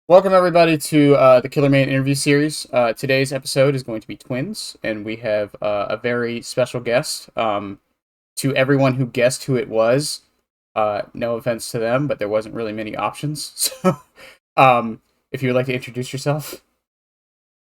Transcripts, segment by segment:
Welcome everybody to the Killer Man interview series. Today's episode is going to be twins, and we have a very special guest. To everyone who guessed who it was, no offense to them, but there wasn't really many options. So, if you would like to introduce yourself.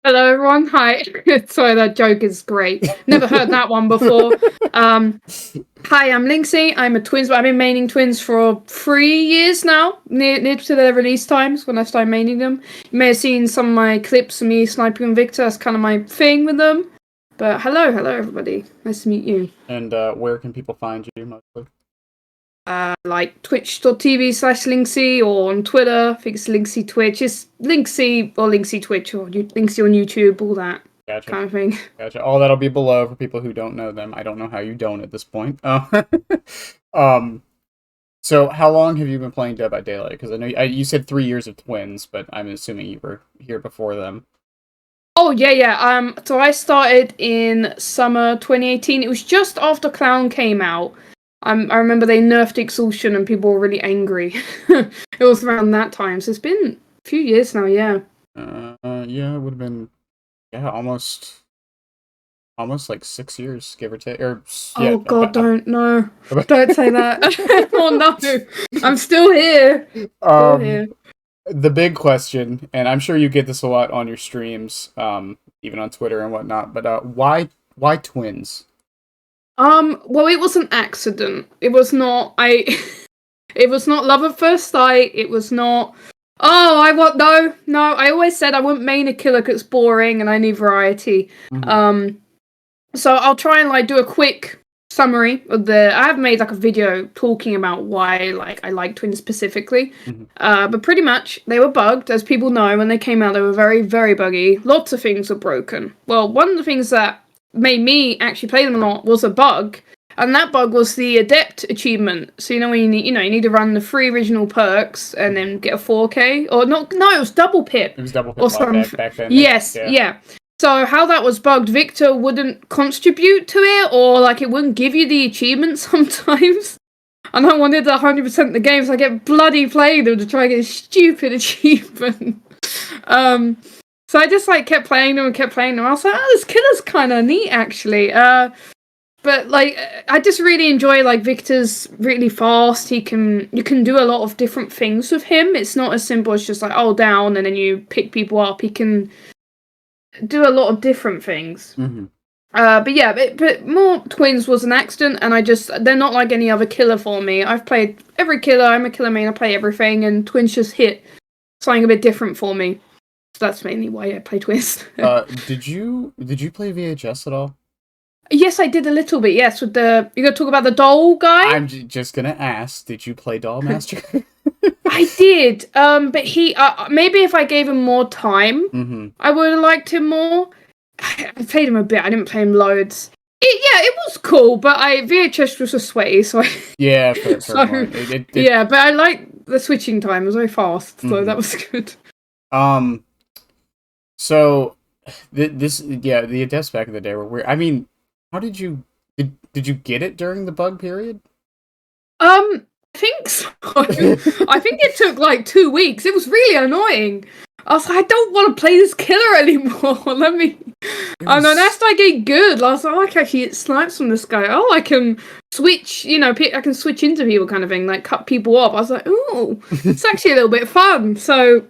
Hello everyone, hi. Sorry, that joke is great. Never heard that one before. Hi, I'm Lynxi. I'm a twins, but I've been maining twins for 3 years now, near to their release times when I started maining them. You may have seen some of my clips of me sniping and Victor. That's kind of my thing with them. But hello everybody. Nice to meet you. And where can people find you mostly? Like twitch.tv/Lynxi or on Twitter. I think it's Lynxi Twitch. It's Lynxi or Lynxi Twitch or Lynxi on YouTube, all that kind of thing. Gotcha. All that'll be below for people who don't know them. I don't know how you don't at this point. So how long have you been playing Dead by Daylight? Because I know you said 3 years of twins, but I'm assuming you were here before them. Oh yeah. So I started in summer 2018. It was just after Clown came out. I remember they nerfed Exhaustion and people were really angry. It was around that time, so it's been a few years now. Yeah. Yeah, it would have been almost like 6 years, give or take. Or yeah. Oh God, don't say that. Oh no, I'm still here. The big question, and I'm sure you get this a lot on your streams, even on Twitter and whatnot, but why twins? Well, it was an accident. It was not. It was not love at first sight. It was not. No. I always said I wouldn't main a killer because it's boring and I need variety. Mm-hmm. So I'll try and do a quick summary of I have made a video talking about why I like twins specifically. Mm-hmm. But pretty much they were bugged, as people know. When they came out, they were very, very buggy. Lots of things were broken. Well, one of the things that made me actually play them a lot was a bug, and that bug was the Adept achievement. So when you need to run the 3 original perks and then get a 4K, or no, it was double pip. It was double pip or something back then. Yes, yeah. So how that was bugged, Victor wouldn't contribute to it, or it wouldn't give you the achievement sometimes. And I wanted 100% the game, so I get bloody playing them to try and get a stupid achievement. So I just kept playing them. I was like, oh, this killer's kind of neat actually. But I just really enjoy Victor's really fast. You can do a lot of different things with him. It's not as simple as just hold down and then you pick people up. He can do a lot of different things. Mm-hmm. But more twins was an accident, and they're not like any other killer for me. I've played every killer. I'm a killer main. I play everything, and twins just hit something a bit different for me. So that's mainly why I play twins. Did you play VHS at all? Yes, I did a little bit. Yes, with you're gonna talk about the doll guy. I'm just gonna ask. Did you play Doll Master? I did. But he maybe if I gave him more time, mm-hmm. I would have liked him more. I played him a bit. I didn't play him loads. It was cool, but VHS was just sweaty, so yeah, yeah. But I liked the switching time. It was very fast, so that was good. So the Adepts back in the day were weird. I mean, how did you get it during the bug period? I think so. I think it took 2 weeks. It was really annoying. I was like, I don't want to play this killer anymore. Let me. And then as I get good, I was like, oh, I can actually get snipes from this guy. Oh, I can switch. I can switch into people, kind of thing, cut people off. I was like, oh, it's actually a little bit fun. So,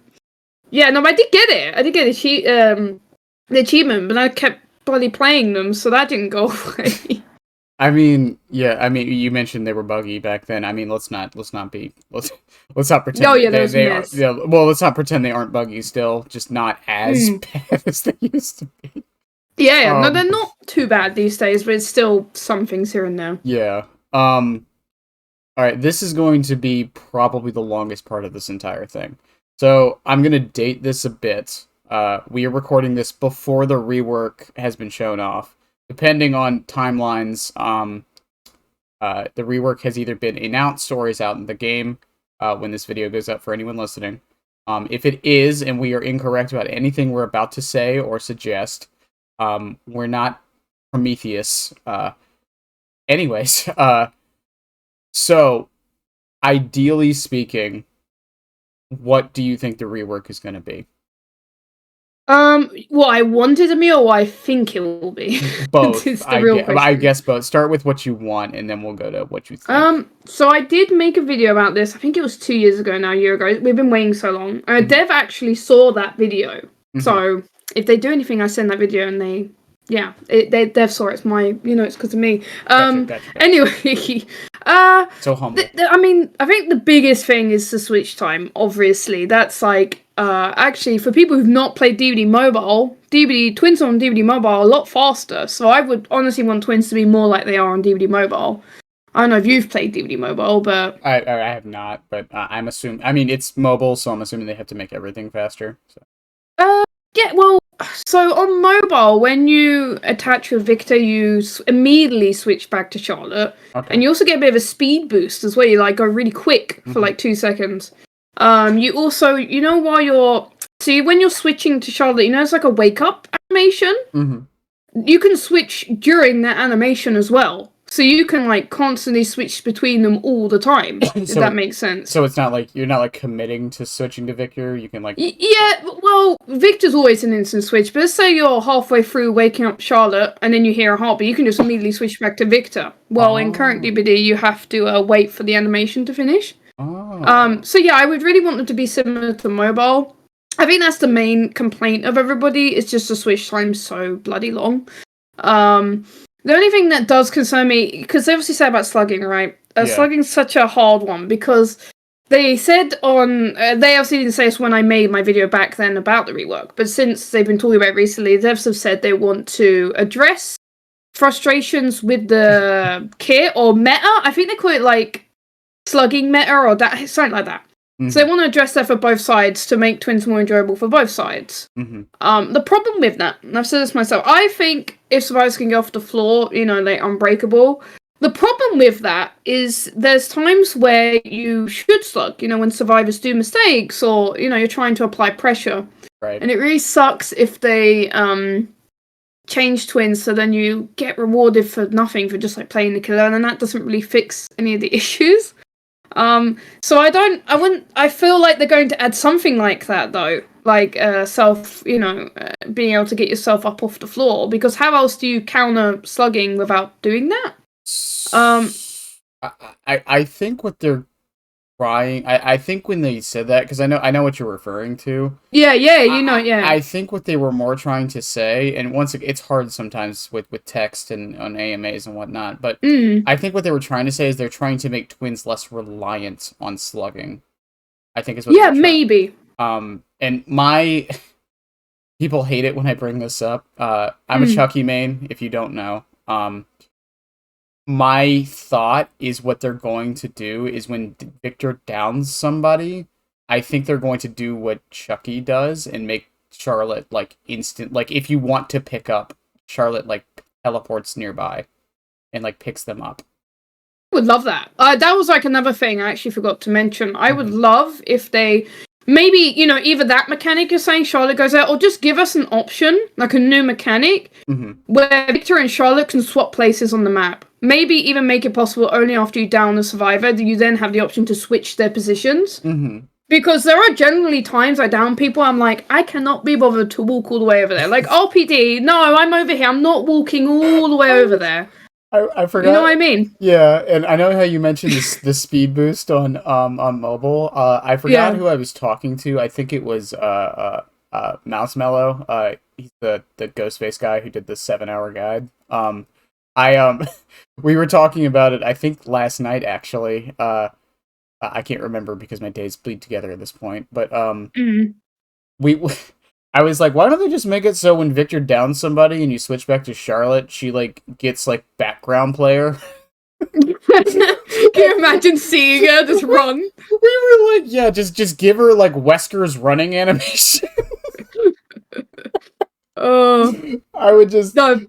yeah, no, I did get it. I did get the achievement, but I kept bloody playing them, so that didn't go away. I mean, you mentioned they were buggy back then. I mean, let's not pretend. Oh yeah, they are. Yeah, well, let's not pretend they aren't buggy still. Just not as bad as they used to be. Yeah, no, they're not too bad these days, but it's still some things here and there. Yeah. All right, this is going to be probably the longest part of this entire thing. So I'm gonna date this a bit. We are recording this before the rework has been shown off. Depending on timelines, the rework has either been announced or is out in the game when this video goes up for anyone listening. If it is, and we are incorrect about anything we're about to say or suggest, we're not Prometheus. Anyways, so ideally speaking, what do you think the rework is going to be? What I want it to be or what I think it will be? Both. It's the real question. I guess both. Start with what you want, and then we'll go to what you think. So I did make a video about this. I think it was 2 years ago now, a year ago. We've been waiting so long. Dev actually saw that video. Mm-hmm. So if they do anything, I send that video and Dev saw it. It's my, it's because of me. Gotcha. Anyway, so humble. I mean, I think the biggest thing is the switch time. Obviously, that's like actually for people who've not played DVD Mobile, Twins on DVD Mobile are a lot faster. So I would honestly want Twins to be more like they are on DVD Mobile. I don't know if you've played DVD Mobile, but I have not. But I'm assuming. I mean, it's mobile, so I'm assuming they have to make everything faster. So. Yeah, well, so on mobile, when you attach with Victor, you immediately switch back to Charlotte. Okay. And you also get a bit of a speed boost as well. You like go really quick for like 2 seconds. You also, when you're switching to Charlotte, it's like a wake up animation. Mm-hmm. You can switch during that animation as well. So you can like constantly switch between them all the time, if that makes sense. So it's not like you're not like committing to switching to Victor. You can like well, Victor's always an instant switch. But let's say you're halfway through waking up Charlotte, and then you hear a heartbeat. You can just immediately switch back to Victor. Well, in current DVD, you have to wait for the animation to finish. So yeah, I would really want them to be similar to mobile. I think that's the main complaint of everybody. It's just the switch time's so bloody long. The only thing that does concern me, because they obviously say about slugging, right? Slugging's such a hard one, because they said they obviously didn't say this when I made my video back then about the rework, but since they've been talking about it recently, devs have said they want to address frustrations with the kit or meta. I think they call it like slugging meta or that, something like that. Mm-hmm. So they want to address that for both sides to make Twins more enjoyable for both sides. Mm-hmm. The problem with that, and I've said this myself, I think if survivors can get off the floor, they're unbreakable. The problem with that is there's times where you should slug, when survivors do mistakes or, you're trying to apply pressure. Right. And it really sucks if they change Twins so then you get rewarded for nothing for just like playing the killer, and then that doesn't really fix any of the issues. So I feel like they're going to add something like that though, like being able to get yourself up off the floor, because how else do you counter slugging without doing that? I think what they're trying, I think when they said that, because I know what you're referring to. Yeah, I think what they were more trying to say, and once it's hard sometimes with text and on AMAs and whatnot, but I think what they were trying to say is they're trying to make Twins less reliant on slugging. I think is what. Yeah, maybe. And my people hate it when I bring this up. I'm a Chucky main, if you don't know. My thought is what they're going to do is when Victor downs somebody, I think they're going to do what Chucky does and make Charlotte like instant. Like if you want to pick up, Charlotte like teleports nearby and like picks them up. I would love that. That was like another thing I actually forgot to mention. I would love if they maybe, either that mechanic you're saying Charlotte goes out, or just give us an option, like a new mechanic, where Victor and Charlotte can swap places on the map. Maybe even make it possible only after you down the survivor, you then have the option to switch their positions. Mm-hmm. Because there are generally times I down people, I'm like, I cannot be bothered to walk all the way over there. Like, RPD, no, I'm over here. I'm not walking all the way over there. I forgot. You know what I mean? Yeah, and I know how you mentioned the speed boost on mobile. I forgot who I was talking to. I think it was Mouse Mellow. He's the Ghostface guy who did the 7-hour guide. We were talking about it, I think last night actually. I can't remember because my days bleed together at this point. But I was like, why don't they just make it so when Victor downs somebody and you switch back to Charlotte, she like gets like background player? Can you imagine seeing her just run? We were like, yeah, just give her like Wesker's running animation. I would just love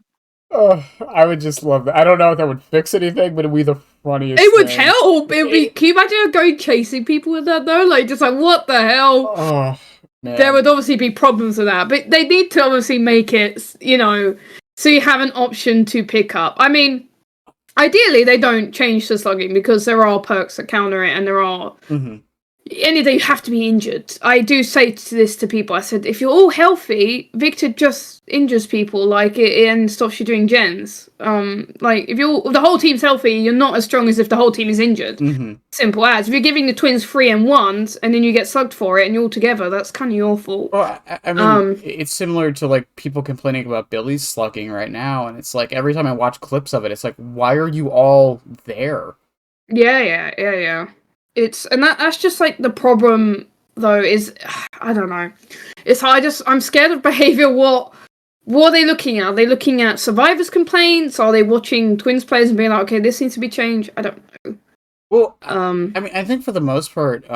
that. I don't know if that would fix anything, but it'd be the funniest. It would help. It'd be. Can you imagine her going chasing people with that though? Like just like what the hell? Oh, man. There would obviously be problems with that, but they need to obviously make it, so you have an option to pick up. I mean, ideally they don't change the slugging because there are perks that counter it, and there are. any day you have to be injured. I do say this to people. I said, if you're all healthy, Victor just injures people, like it and stops you doing gens. Like if the whole team's healthy, you're not as strong as if the whole team is injured. Mm-hmm. Simple as. If you're giving the Twins 3-1s and then you get slugged for it and you're all together, that's kind of your fault. Well, I mean, it's similar to like people complaining about Billy's slugging right now, and it's like every time I watch clips of it, it's like, why are you all there? Yeah. And that's just like the problem though is I don't know. I'm scared of behavior. What are they looking at? Are they looking at survivors' complaints? Are they watching Twins players and being like, okay, this needs to be changed? I don't know. Well, I mean, I think for the most part,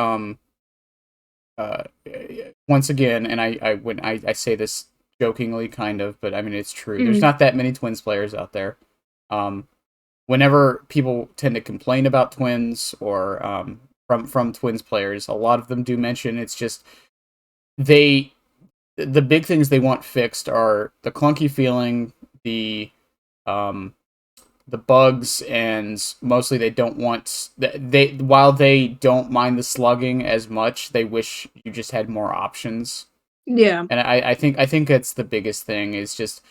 once again, and I say this jokingly, kind of, but I mean it's true. There's not that many Twins players out there. Whenever people tend to complain about Twins or from Twins players, a lot of them do mention it's just the big things they want fixed are the clunky feeling, the bugs, and mostly they don't want while they don't mind the slugging as much, they wish you just had more options. Yeah. And I think that's the biggest thing is just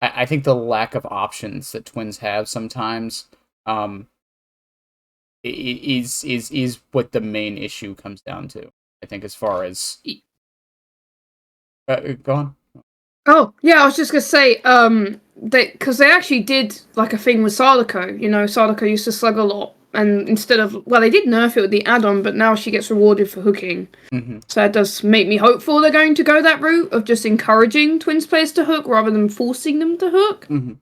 I think the lack of options that Twins have sometimes is what the main issue comes down to. I think as far as go on. Oh yeah, I was just gonna say because they actually did like a thing with Sadako. You know, Sadako used to slug a lot, and instead of they did nerf it with the add-on, but now she gets rewarded for hooking. Mm-hmm. So that does make me hopeful they're going to go that route of just encouraging Twins players to hook rather than forcing them to hook. Mm-hmm.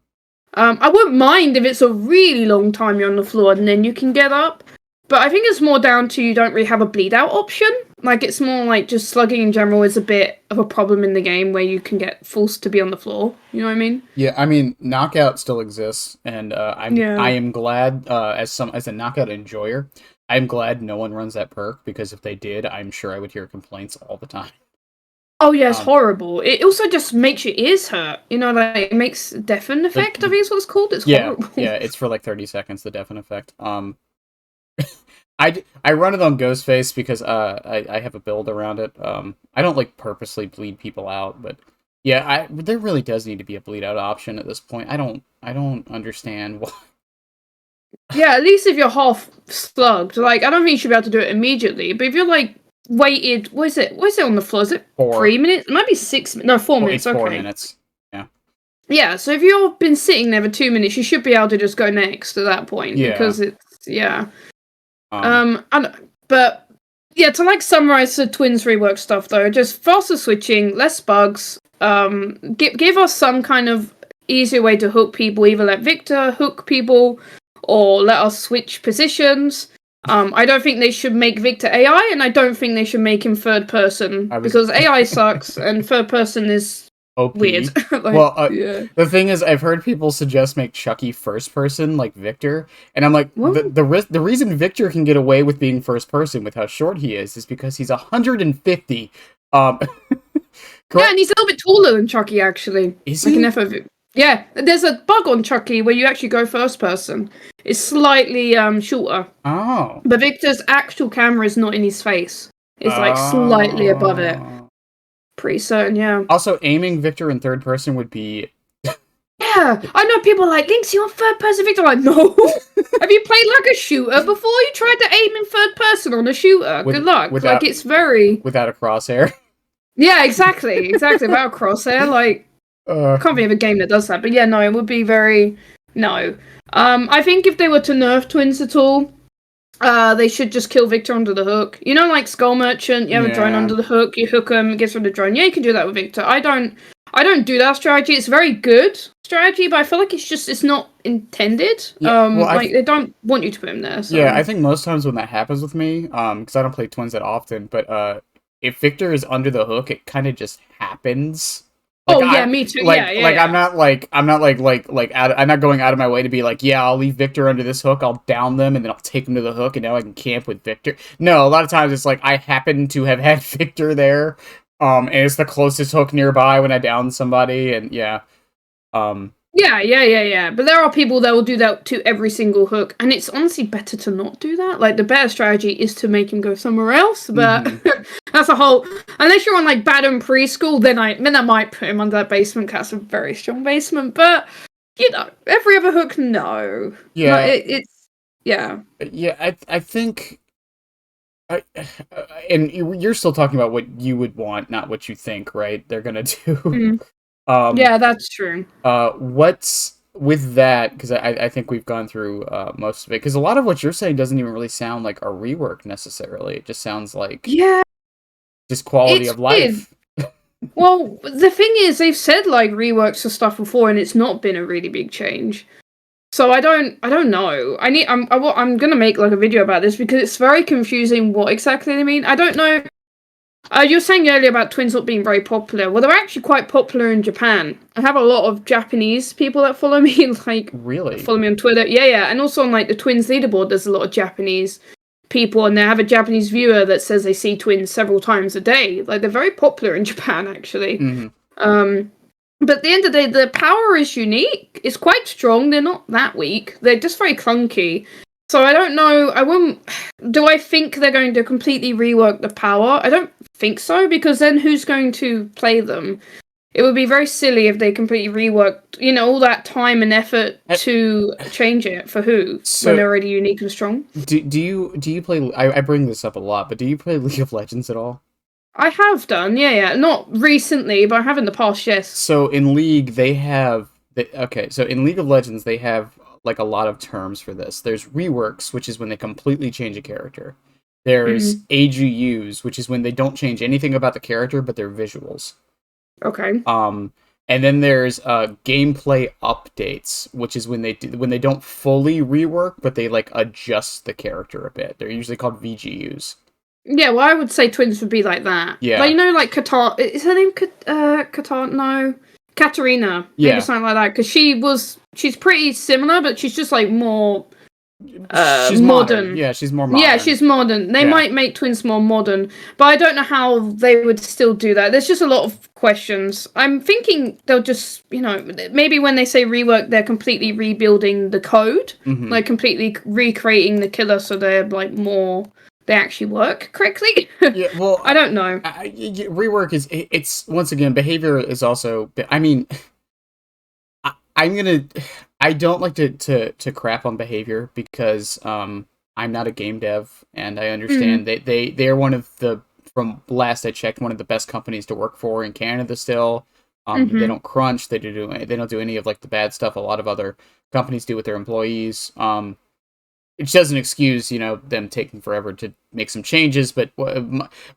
I wouldn't mind if it's a really long time you're on the floor and then you can get up. But I think it's more down to you don't really have a bleed out option. Like, it's more like just slugging in general is a bit of a problem in the game where you can get forced to be on the floor. You know what I mean? Yeah, I mean, knockout still exists, and I am glad, as a knockout enjoyer, I'm glad no one runs that perk, because if they did, I'm sure I would hear complaints all the time. Oh yeah, it's horrible. It also just makes your ears hurt. You know, like, it makes deafen effect, I think is what it's called. It's horrible. Yeah, it's for like 30 seconds, the deafen effect. I run it on Ghostface because I have a build around it. I don't like purposely bleed people out, but yeah, there really does need to be a bleed out option at this point. I don't understand why. Yeah, at least if you're half slugged, like I don't think you should be able to do it immediately. But if you're like waited, what is it on the floor? Is it 3 minutes? It might be 6 minutes. No, 4 minutes. It's 4 okay. minutes. Yeah. Yeah, so if you've been sitting there for 2 minutes, you should be able to just go next at that point. Yeah. Because it's but yeah, to like summarize the Twins rework stuff though, just faster switching, less bugs, give us some kind of easier way to hook people, either let Victor hook people or let us switch positions. I don't think they should make Victor AI, and I don't think they should make him third person because AI sucks and third person is OP. Weird. The thing is, I've heard people suggest make Chucky first person like Victor, and I'm like, the reason Victor can get away with being first person with how short he is because he's 150. Yeah, and he's a little bit taller than Chucky actually. Is like he? Yeah, there's a bug on Chucky where you actually go first person. It's slightly shorter. Oh. But Victor's actual camera is not in his face. It's like slightly above it. Pretty certain, yeah. Also, aiming Victor in third person would be... Yeah, I know people are like, Lynxi, you want third person Victor? I'm like, no. Have you played like a shooter before? You tried to aim in third person on a shooter. Good luck. Like, it's very... Without a crosshair. Yeah, exactly. Without a crosshair, like... I can't think of a game that does that, but yeah, no, it would be very... No. I think if they were to nerf Twins at all, they should just kill Victor under the hook. You know, like Skull Merchant, you have a drone under the hook, you hook him, it gets rid of the drone. Yeah, you can do that with Victor. I don't do that strategy. It's a very good strategy, but I feel like it's not intended. Yeah, they don't want you to put him there. So. Yeah, I think most times when that happens with me, because I don't play Twins that often, but if Victor is under the hook, it kind of just happens. Like, me too. I'm not going out of my way to be like, yeah, I'll leave Victor under this hook, I'll down them, and then I'll take them to the hook, and now I can camp with Victor. No, a lot of times it's like I happen to have had Victor there, and it's the closest hook nearby when I down somebody, and yeah. Yeah, Yeah. But there are people that will do that to every single hook, and it's honestly better to not do that. Like, the better strategy is to make him go somewhere else, but that's a whole... Unless you're on, like, Badham Preschool, then I might put him under that basement, because that's a very strong basement, but, you know, every other hook, no. Yeah. No, it's... Yeah. Yeah, I think... and you're still talking about what you would want, not what you think, right? They're gonna do. Yeah, that's true. What's with that? Because I think we've gone through most of it. Because a lot of what you're saying doesn't even really sound like a rework necessarily. It just sounds like just quality of life. Well, the thing is, they've said like reworks of stuff before, and it's not been a really big change. So I don't know. I'm gonna make like a video about this because it's very confusing what exactly they mean. I don't know. You were saying earlier about Twins not being very popular. Well, they're actually quite popular in Japan. I have a lot of Japanese people that follow me, like really follow me on Twitter. Yeah, and also on like the Twins leaderboard, there's a lot of Japanese people, and they have a Japanese viewer that says they see Twins several times a day. Like, they're very popular in Japan, actually. But at the end of the day, the power is unique. It's quite strong. They're not that weak. They're just very clunky. So I don't know. Do I think they're going to completely rework the power? I don't think so, because then who's going to play them? It would be very silly if they completely reworked, all that time and effort to change it for who? When they're already unique and strong. Do you play? I bring this up a lot, but do you play League of Legends at all? I have done, yeah. Not recently, but I have in the past, yes. So in League, they have... So in League of Legends, they have like a lot of terms for this. There's reworks, which is when they completely change a character. There's AGUs, which is when they don't change anything about the character, but their visuals. Okay. And then there's gameplay updates, which is when they don't fully rework, but they like adjust the character a bit. They're usually called VGUs. Yeah, well, I would say Twins would be like that. Yeah. Like, like Qatar... Is her name Qatar? No. Katarina. Yeah. Maybe something like that. Because she's pretty similar, but she's just, like, more... she's modern. Yeah, she's more modern. Yeah, she's modern. They might make Twins more modern, but I don't know how they would still do that. There's just a lot of questions. I'm thinking they'll just, maybe when they say rework, they're completely rebuilding the code, like completely recreating the killer so they're, like, more... They actually work correctly. Yeah, well, I don't know. Rework it's once again, behavior is also... I mean, I don't like to crap on behavior because I'm not a game dev, and I understand they're one of the, from last I checked, one of the best companies to work for in Canada still. They don't crunch, they don't do any of like the bad stuff a lot of other companies do with their employees. It doesn't excuse, them taking forever to make some changes, but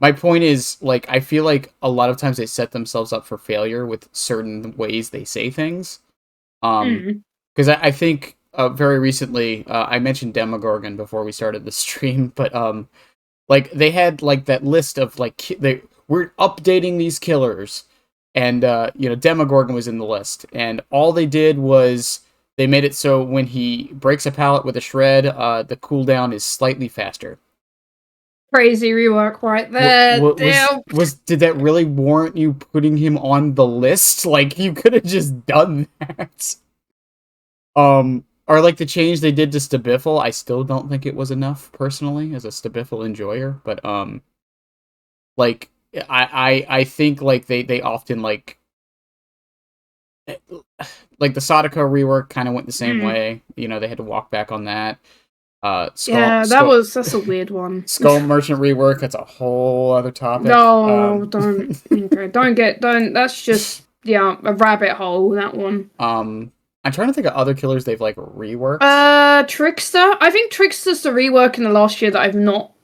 my point is, like, I feel like a lot of times they set themselves up for failure with certain ways they say things. Because I think very recently, I mentioned Demogorgon before we started the stream, but like they had like that list of like we're updating these killers, and Demogorgon was in the list, and all they did was they made it so when he breaks a pallet with a shred, the cooldown is slightly faster. Crazy rework right there. Did that really warrant you putting him on the list? Like, you could have just done that. Or like the change they did to Stabiffle, I still don't think it was enough personally as a Stabiffle enjoyer, but like I think like they often like the Sadako rework kind of went the same way. They had to walk back on that. That's a weird one. Skull Merchant rework, that's a whole other topic. No, don't. That's just a rabbit hole. That one. I'm trying to think of other killers they've like reworked. Trickster. I think Trickster's the rework in the last year that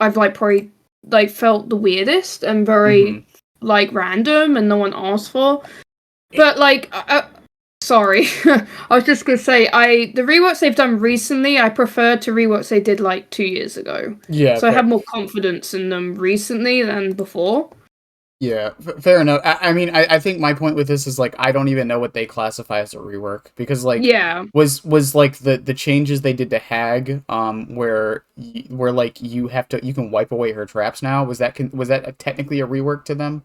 I've like probably like felt the weirdest and very like random and no one asked for. But like, sorry, I was just gonna say, the reworks they've done recently, I prefer to reworks they did like 2 years ago. Yeah. So I have more confidence in them recently than before. Yeah, fair enough. I mean, I think my point with this is like I don't even know what they classify as a rework because like was like the changes they did to Hag, where like you can wipe away her traps now. Was that technically a rework to them?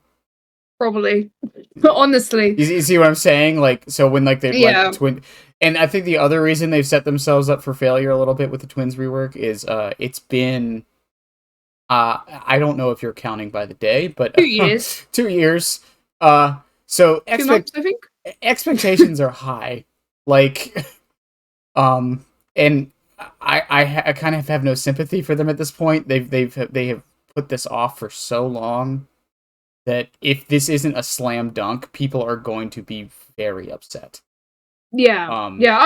Probably, but honestly, you see what I'm saying? Like, so when like they like twin, And I think the other reason they've set themselves up for failure a little bit with the Twins rework is it's been I don't know if you're counting by the day, but 2 years. 2 years. So 2 months, I think. expectations are high. Like, and I kind of have no sympathy for them at this point. They have put this off for so long that if this isn't a slam dunk, people are going to be very upset. Yeah, yeah.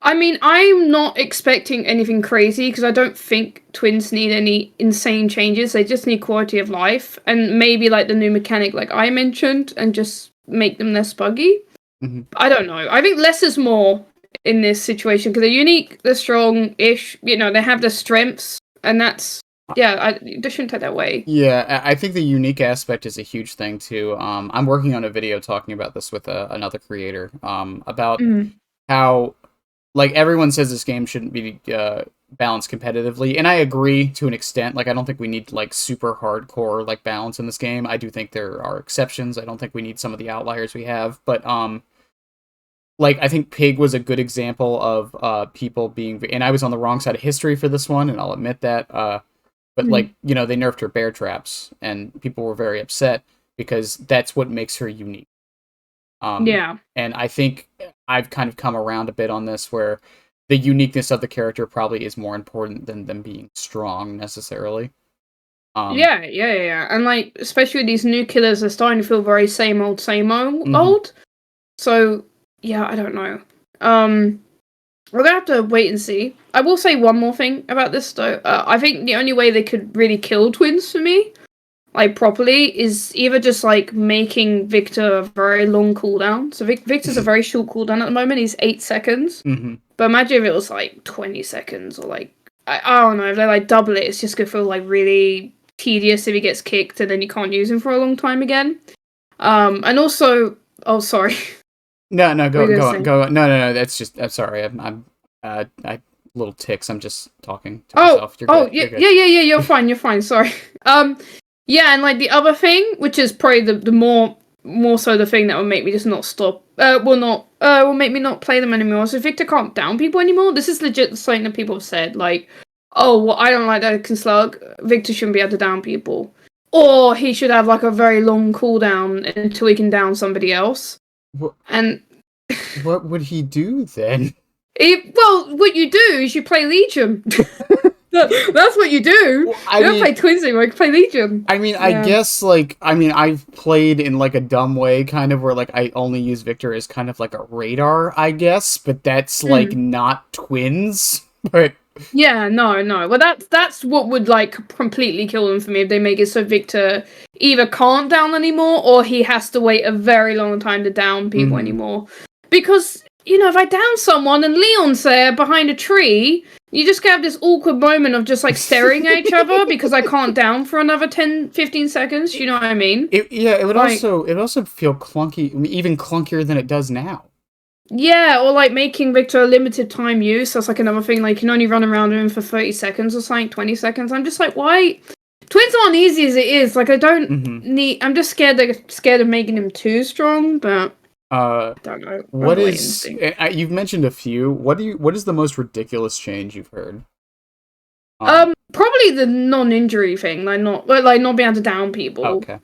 I mean, I'm not expecting anything crazy because I don't think Twins need any insane changes. They just need quality of life and maybe like the new mechanic, like I mentioned, and just make them less buggy. Mm-hmm. I don't know. I think less is more in this situation because they're unique, they're strong-ish. You know, they have their strengths, and that's they shouldn't take that away. Yeah, I think the unique aspect is a huge thing too. I'm working on a video talking about this with another creator. About how, like, everyone says this game shouldn't be balanced competitively, and I agree to an extent. Like, I don't think we need like super hardcore like balance in this game. I do think there are exceptions. I don't think we need some of the outliers we have, but like, I think Pig was a good example of people being, and I was on the wrong side of history for this one, and I'll admit that. But, like, you know, they nerfed her bear traps, and people were very upset because that's what makes her unique. Yeah. And I think I've kind of come around a bit on this, where the uniqueness of the character probably is more important than them being strong, necessarily. Yeah. And, like, especially these new killers are starting to feel very same old. So, yeah, I don't know. We're gonna have to wait and see. I will say one more thing about this though. I think the only way they could really kill Twins for me, like properly, is either just like making Victor a very long cooldown. So Victor's a very short cooldown at the moment. He's 8 seconds. Mm-hmm. But imagine if it was like 20 seconds or like I don't know. If they like double it, it's just gonna feel like really tedious if he gets kicked and then you can't use him for a long time again. And also, oh sorry. No, go on. No. That's just. I'm sorry. I'm little ticks. I'm just talking to myself. You're good. You're fine. You're fine. Sorry. Yeah, and like the other thing, which is probably the more so the thing that would make me just not stop. Will make me not play them anymore. So Victor can't down people anymore. This is legit something that people have said. Like, oh, well, I don't like that can slug. Victor shouldn't be able to down people, or he should have like a very long cooldown until he can down somebody else. And what would he do then? Well, what you do is you play Legion. That's what you do. Well, you don't play Twins anymore, you play Legion. I mean, yeah. I guess, like, I've played in, like, a dumb way, kind of, where, like, I only use Victor as kind of, like, a radar, I guess, but that's, like, not Twins, but... Yeah, no. Well, that's what would, like, completely kill them for me, if they make it so Victor either can't down anymore, or he has to wait a very long time to down people anymore. Because, you know, if I down someone and Leon's there behind a tree, you just have this awkward moment of just, like, staring at each other because I can't down for another 10, 15 seconds, you know what I mean? It would also feel clunky, even clunkier than it does now. Yeah, or like making Victor a limited time use. That's like another thing. Like, you can only run around him for 30 seconds or something, 20 seconds. I'm just like, why? Twins aren't easy as it is. Like, I don't need. I'm just scared of making him too strong. But I don't know. What is? You've mentioned a few. What is the most ridiculous change you've heard? Probably the non-injury thing. Like not being able to down people. Okay.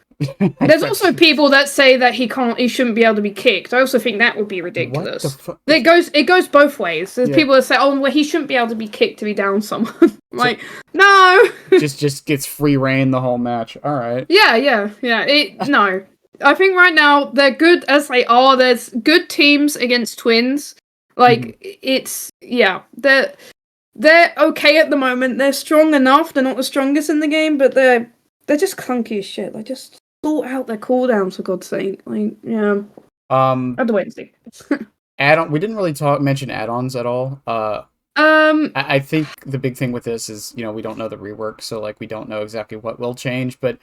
There's also people that say that he shouldn't be able to be kicked. I also think that would be ridiculous. It goes both ways. There's people that say, oh, well, he shouldn't be able to be kicked to be down someone. Like, no. just gets free reign the whole match. All right. Yeah. No. I think right now they're good as they are. There's good teams against Twins. Like, they're okay at the moment. They're strong enough. They're not the strongest in the game, but they're just clunky as shit. Like, just sort out their cooldowns, for God's sake. Like, yeah. I have to wait and see. We didn't really mention add-ons at all. I think the big thing with this is, you know, we don't know the rework, so, like, we don't know exactly what will change, but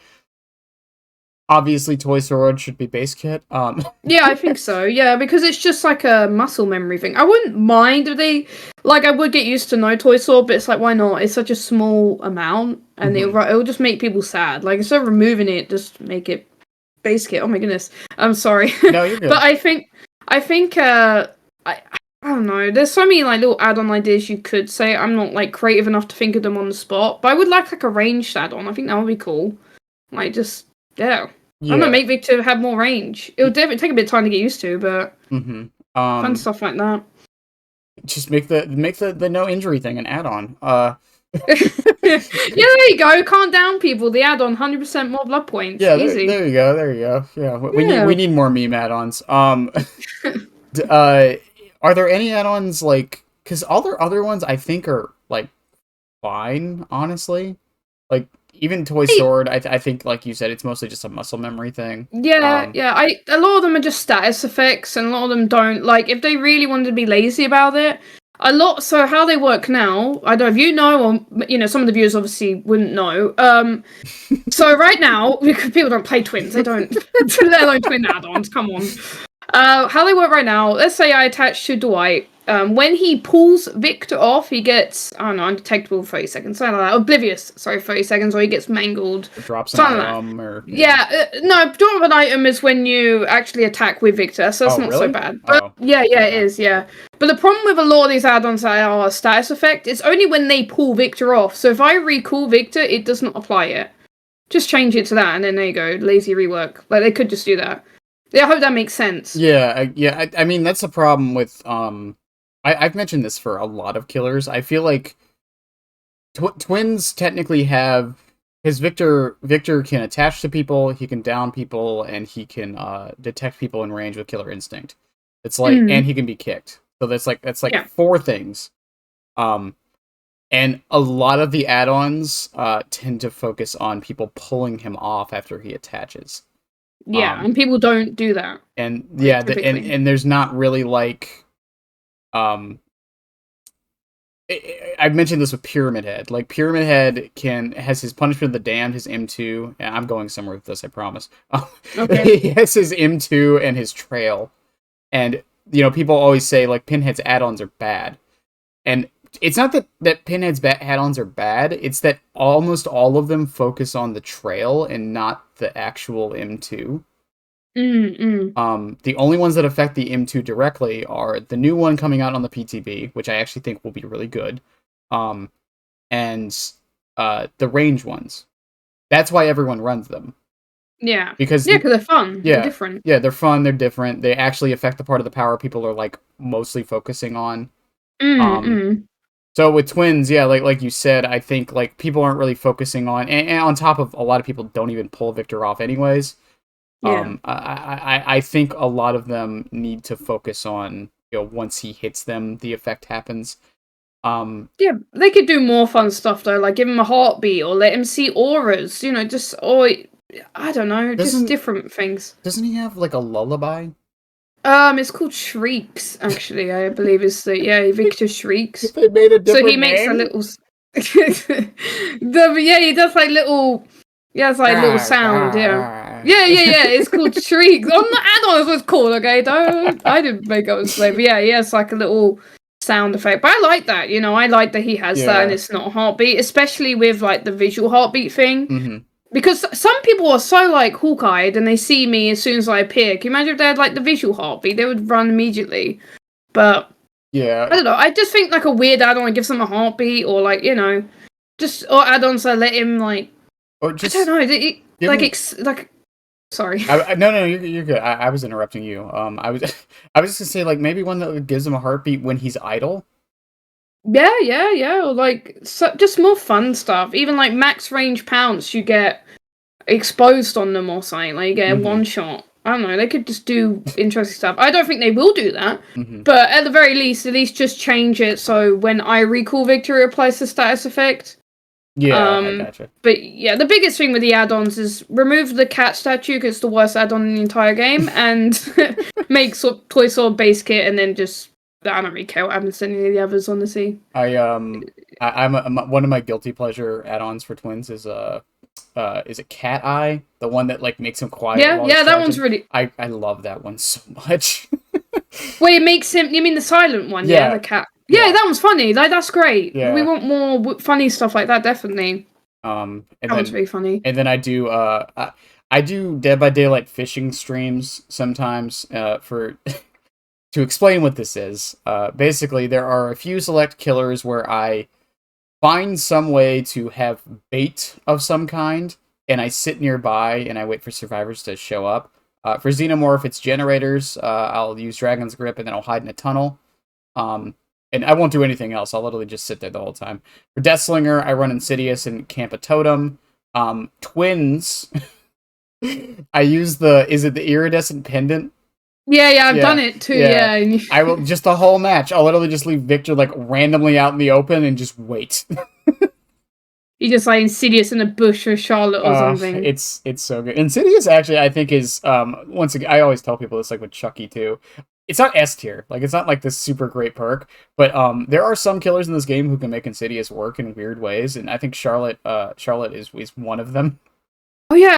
obviously Toy Sword should be base kit. Yeah, I think so. Yeah, because it's just like a muscle memory thing. I wouldn't mind if they, like, I would get used to no Toy Sword, but it's like, why not? It's such a small amount, and it'll just make people sad. Like, instead of removing it, just make it base kit. Oh my goodness, I'm sorry. No, you're good. But I think I don't know. There's so many like little add-on ideas you could say. I'm not like creative enough to think of them on the spot, but I would like a ranged add-on. I think that would be cool. Like just yeah. I don't know, Yeah. make Victor have more range. It would definitely take a bit of time to get used to, but fun stuff like that. Just make the no injury thing an add-on. Yeah, there you go. Calm down, people. The add-on, 100% more blood points. Yeah, Easy. there you go. There you go. Yeah, we need more meme add-ons. Are there any add-ons like? Because all their other ones I think are like fine, honestly. Like even Toy Sword, I think like you said, it's mostly just a muscle memory thing. Yeah, yeah. A lot of them are just status effects, and a lot of them don't. Like, if they really wanted to be lazy about it, so how they work now, I don't know if you know, or some of the viewers obviously wouldn't know. So right now, because people don't play Twins, they don't, let alone Twin add-ons. Come on. How they work right now, let's say I attach to Dwight. When he pulls Victor off, he gets, I don't know, undetectable 30 seconds, something like that. Oblivious, 30 seconds, or he gets mangled. Or drops an item, or... No, drop of an item is when you actually attack with Victor, so it's not really? so bad. But yeah, it is, yeah. But the problem with a lot of these add-ons that are a status effect, it's only when they pull Victor off. So if I recall Victor, it does not apply it. Just change it to that, and then there you go, lazy rework. Like, they could just do that. Yeah, I hope that makes sense. Yeah, I mean, that's the problem with, I've mentioned this for a lot of killers. I feel like Twins technically have, his Victor can attach to people, he can down people, and he can detect people in range with Killer Instinct. It's like, and he can be kicked. So that's like 4 things. And a lot of the add-ons tend to focus on people pulling him off after he attaches. Yeah, and people don't do that. And yeah, and there's not really like, I've mentioned this with Pyramid Head. Like Pyramid Head has his Punishment of the Damned, his M2. And I'm going somewhere with this, I promise. Okay. He has his M2 and his Trail, and people always say like Pinhead's add-ons are bad, and it's not that Pinhead's add-ons are bad. It's that almost all of them focus on the Trail and not the actual M2. The only ones that affect the M2 directly are the new one coming out on the PTB, which I actually think will be really good, and the range ones. That's why everyone runs them. Yeah, because they're fun. Yeah, they're different. Yeah, they're fun. They're different. They actually affect the part of the power people are like mostly focusing on. So with Twins, yeah, like you said, I think like people aren't really focusing on, and on top of a lot of people don't even pull Victor off anyways. Yeah. I think a lot of them need to focus on, once he hits them, the effect happens. Yeah, they could do more fun stuff though, like give him a heartbeat or let him see auras, I don't know, just different things. Doesn't he have like a lullaby? It's called Shrieks, actually, I believe is Victor Shrieks. They made a different So he makes a little he does like little little sound, yeah. It's called Shrieks. On the add-on is what it's called, okay? I didn't make up a slave, but yeah, he has like a little sound effect. But I like that, I like that he has that and it's not a heartbeat, especially with like the visual heartbeat thing. Because some people are so like hawk-eyed and they see me as soon as I appear. Can you imagine if they had like the visual heartbeat? They would run immediately. But yeah, I don't know. I just think like a weird add-on that gives them a heartbeat, or like or add-ons that let him like. Or just I don't know. Sorry. No, you're good. I was interrupting you. I was just gonna say like maybe one that gives him a heartbeat when he's idle. Yeah. Or like just more fun stuff. Even like max range pounce, you get exposed on them or something. Like you get a one shot. I don't know. They could just do interesting stuff. I don't think they will do that, but at the very least, just change it so when I recall Victor, it applies the status effect. Yeah, I gotcha. But yeah, the biggest thing with the add-ons is remove the cat statue because it's the worst add-on in the entire game, and make Toy Sword base kit, and then just I don't really care what happens to any of the others, honestly. I'm one of my guilty pleasure add-ons for Twins is it Cat Eye, the one that like makes him quiet? Yeah, that one's really. I love that one so much. Wait, it makes him. You mean the silent one? Yeah, the cat. Yeah, that one's funny. Like that's great. Yeah. We want more funny stuff like that, definitely. And that one's very funny. And then I do I do Dead by Daylight fishing streams sometimes for to explain what this is, basically there are a few select killers where I find some way to have bait of some kind, and I sit nearby and I wait for survivors to show up. For Xenomorph, it's generators. I'll use Dragon's Grip and then I'll hide in a tunnel. And I won't do anything else. I'll literally just sit there the whole time. For Deathslinger, I run Insidious and camp a totem. Twins, I use is it the iridescent pendant? Yeah, I've done it too. Yeah. I will just the whole match. I'll literally just leave Victor like randomly out in the open and just wait. You just like Insidious in a bush or Charlotte or something. It's so good. Insidious actually, I think is once again, I always tell people this, like with Chucky too. It's not S tier, like it's not like this super great perk, but there are some killers in this game who can make Insidious work in weird ways, and I think Charlotte is one of them. Oh yeah.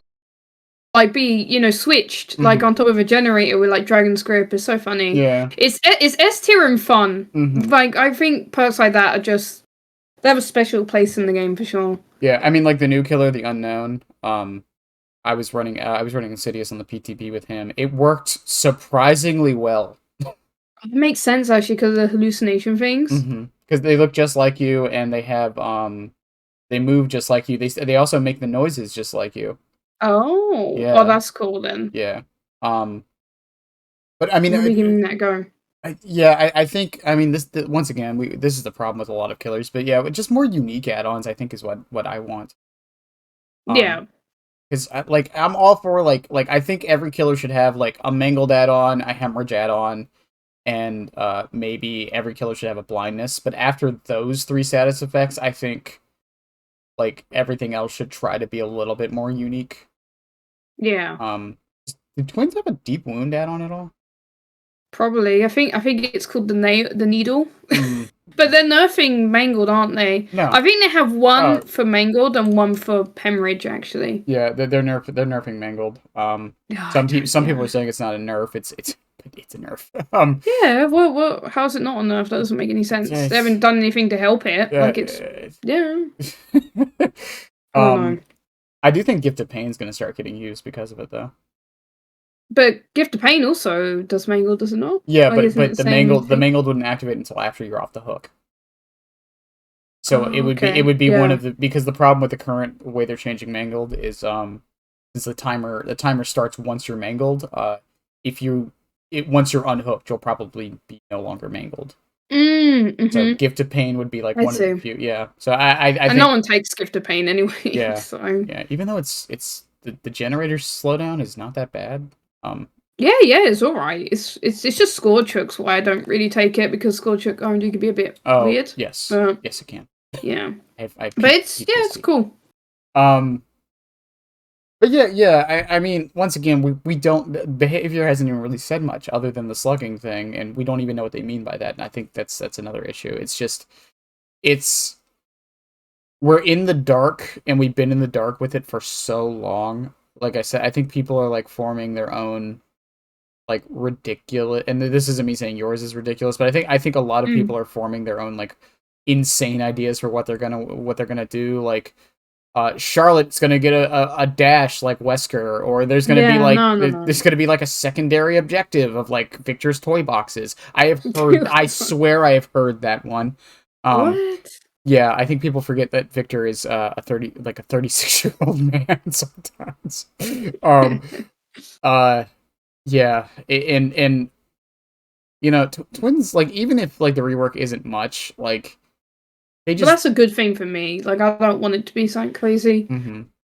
Like be switched like on top of a generator with like Dragon's Grip is so funny. Yeah, it's S tier and fun. Like I think perks like that are just they have a special place in the game for sure. Yeah, I mean like the new killer, the Unknown. I was running Insidious on the PTB with him. It worked surprisingly well. It makes sense actually because of the hallucination things. Because they look just like you, and they have they move just like you. They also make the noises just like you. Oh, yeah. Oh, that's cool then. Yeah. But I mean, maybe giving that go. I think once again this is the problem with a lot of killers, but yeah, just more unique add-ons I think is what I want. Yeah. Because I'm all for like I think every killer should have like a mangled add-on, a hemorrhage add-on, and maybe every killer should have a blindness. But after those 3 status effects, I think like everything else should try to be a little bit more unique. Yeah. Do Twins have a deep wound add-on at all? Probably. I think it's called the needle. But they're nerfing mangled, aren't they? No. I think they have one for mangled and one for hemorrhage actually. Yeah, they're nerfing mangled. Some people are saying it's not a nerf. It's a nerf. Yeah. Well, how is it not a nerf? That doesn't make any sense. They haven't done anything to help it. I do think Gift of Pain is going to start getting used because of it, though. But Gift of Pain also does mangled, does it not? Yeah, but the mangled wouldn't activate until after you're off the hook. So it would be one of the, because the problem with the current way they're changing mangled is since the timer starts once you're mangled. Once you're unhooked, you'll probably be no longer mangled. So Gift of Pain would be like one of the few. Yeah. So I think no one takes Gift of Pain anyway. Yeah. So. Yeah. Even though it's the generator slowdown is not that bad. Yeah, it's alright. It's just Scourge Hooks why I don't really take it, because Scourge Hook RNG can be a bit weird. Yes. Yes, it can. Yeah. But it's cool. But yeah. I mean, once again, we don't. Behavior hasn't even really said much other than the slugging thing, and we don't even know what they mean by that. And I think that's another issue. It's just, we're in the dark, and we've been in the dark with it for so long. Like I said, I think people are like forming their own like ridiculous. And this isn't me saying yours is ridiculous, but I think a lot of people are forming their own like insane ideas for what they're gonna do. Like. Charlotte's gonna get a dash like Wesker, or there's gonna be like there's gonna be like a secondary objective of like Victor's toy boxes. I have heard. I swear I have heard that one. What? Yeah, I think people forget that Victor is a 36-year-old man sometimes. Yeah, and Twins, like, even if like the rework isn't much, like. Well, that's a good thing for me. Like, I don't want it to be something crazy.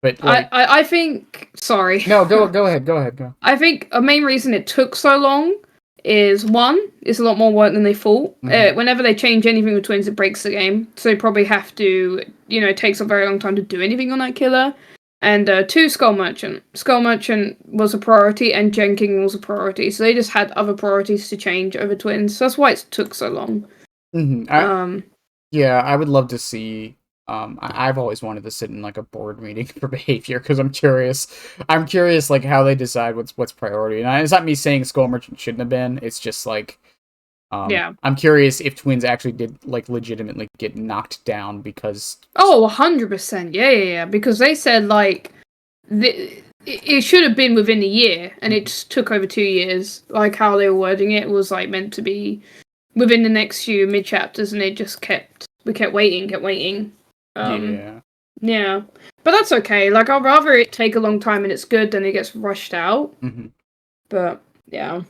But like, I think. Sorry. No, go ahead. I think a main reason it took so long is, one, it's a lot more work than they thought. Whenever they change anything with Twins, it breaks the game. So they probably have to, it takes a very long time to do anything on that killer. And 2, Skull Merchant. Skull Merchant was a priority, and Jenking was a priority. So they just had other priorities to change over Twins. So that's why it took so long. Yeah, I would love to see. I've always wanted to sit in like a board meeting for behavior, because I'm curious. Like how they decide what's priority. And it's not me saying Skull Merchant shouldn't have been. It's just like, I'm curious if Twins actually did like legitimately get knocked down because. 100%. Yeah. Because they said like it should have been within a year, and it just took over 2 years. Like how they were wording it was like meant to be within the next few mid chapters, and it just we kept waiting. Yeah. Yeah, but that's okay. Like I'd rather it take a long time and it's good than it gets rushed out. Mm-hmm. But yeah.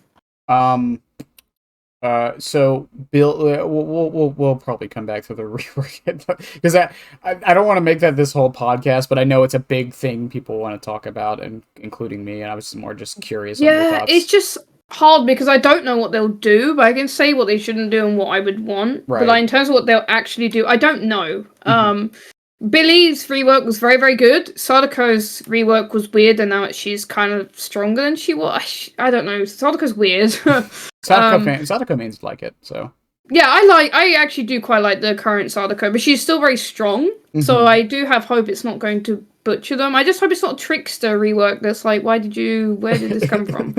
So Bill, we'll probably come back to the rework because I don't want to make that this whole podcast, but I know it's a big thing people want to talk about, and including me. And I was more just curious. On your thoughts. It's just hard because I don't know what they'll do, but I can say what they shouldn't do and what I would want. Right. But like, in terms of what they'll actually do, I don't know. Billy's rework was very, very good. Sadako's rework was weird, and now she's kind of stronger than she was. I don't know. Sadako's weird. Sadako mains like it, so. Yeah, I actually do quite like the current Sadako, but she's still very strong. So I do have hope it's not going to butcher them. I just hope it's not a trickster rework that's like, where did this come from?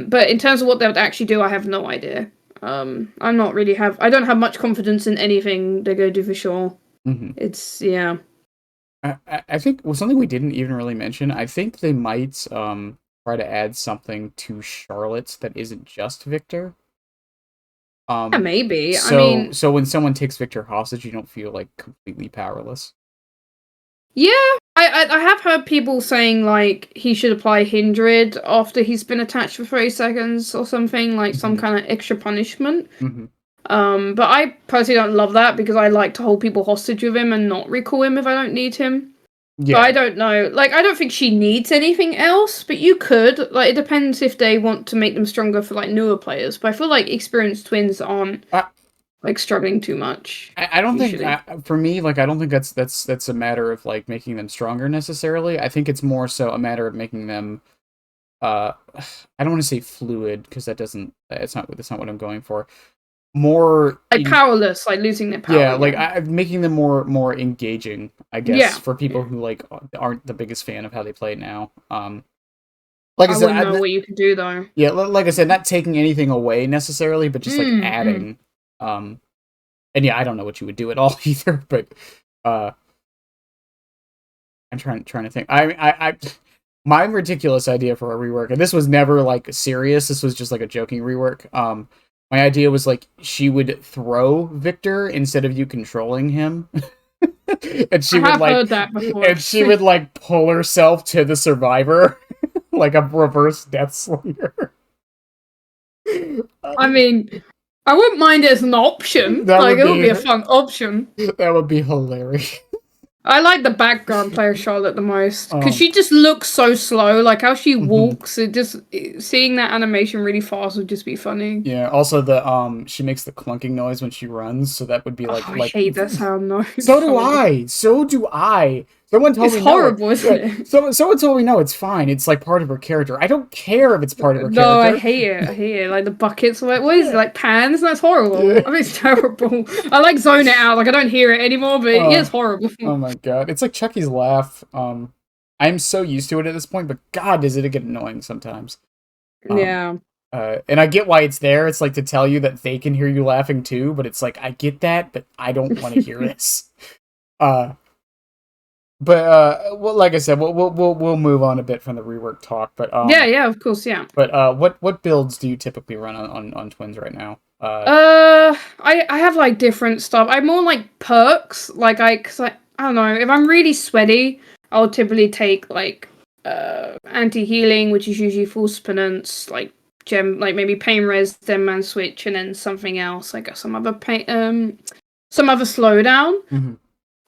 But in terms of what they would actually do, I have no idea. I don't have much confidence in anything they're going to do for sure. It's, yeah. I think something we didn't even really mention, I think they might try to add something to Charlotte that isn't just Victor. Yeah, maybe. So when someone takes Victor hostage, you don't feel like completely powerless. Yeah, I have heard people saying like he should apply Hindred after he's been attached for 30 seconds or something, like some kind of extra punishment. But I personally don't love that because I like to hold people hostage with him and not recall him if I don't need him. Yeah. But I don't know. Like, I don't think she needs anything else, but you could. Like, it depends if they want to make them stronger for, like, newer players. But I feel like experienced twins aren't, like, struggling too much. I don't think, for me, like, I don't think that's a matter of, like, making them stronger necessarily. I think it's more so a matter of making them, I don't want to say fluid, because that's not what I'm going for. More like powerless, like losing their power. Yeah, like making them more engaging, I guess, for people who like aren't the biggest fan of how they play now. Like I said, wouldn't know what you could do though. Yeah, like I said, not taking anything away necessarily, but just like adding. And yeah, I don't know what you would do at all either, but I'm trying to think. I my ridiculous idea for a rework, and this was never like serious. This was just like a joking rework. My idea was like she would throw Victor instead of you controlling him, and she would like, heard that before. And she would like pull herself to the survivor, like a reverse death slinger. I mean, I wouldn't mind it as an option. Like it would be a fun option. That would be hilarious. I like the background player Charlotte the most because she just looks so slow. Like how she walks, seeing that animation really fast would just be funny. Yeah. Also, she makes the clunking noise when she runs, so that would be like. I hate that sound noise. So do I. Someone told me it's horrible, isn't it? Someone told me no, it's fine. It's like part of her character. I don't care if it's part of her character. No, I hate it. Like the buckets. What is it? Like pans? That's horrible. I mean, it's terrible. I like zone it out. Like I don't hear it anymore, but it's horrible. Oh my god, it's like Chucky's laugh. I'm so used to it at this point, but god, does it get annoying sometimes. Yeah. And I get why it's there. It's like to tell you that they can hear you laughing too, but it's like I get that, but I don't want to hear this. But well, like I said, we'll move on a bit from the rework talk. But yeah, of course, yeah. But what builds do you typically run on Twins right now? I have like different stuff. I'm more like perks. Like I don't know, if I'm really sweaty, I'll typically take like anti-healing, which is usually False Penance, like gem, like maybe Pain Res, then Man Switch, and then something else, like some other slowdown.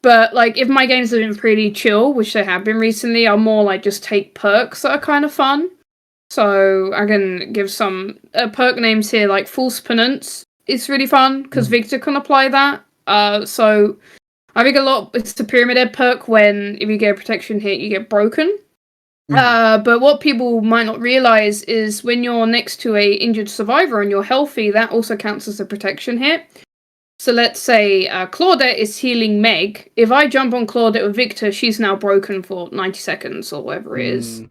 But, like, if my games have been pretty chill, which they have been recently, I'll more, like, just take perks that are kind of fun. So, I can give some perk names here, like False Penance is really fun, because Victor can apply that. So, I think it's the Pyramid Head perk when, if you get a protection hit, you get broken. But what people might not realize is when you're next to a injured survivor and you're healthy, that also counts as a protection hit. So let's say Claudette is healing Meg. If I jump on Claudette with Victor, she's now broken for 90 seconds or whatever it is.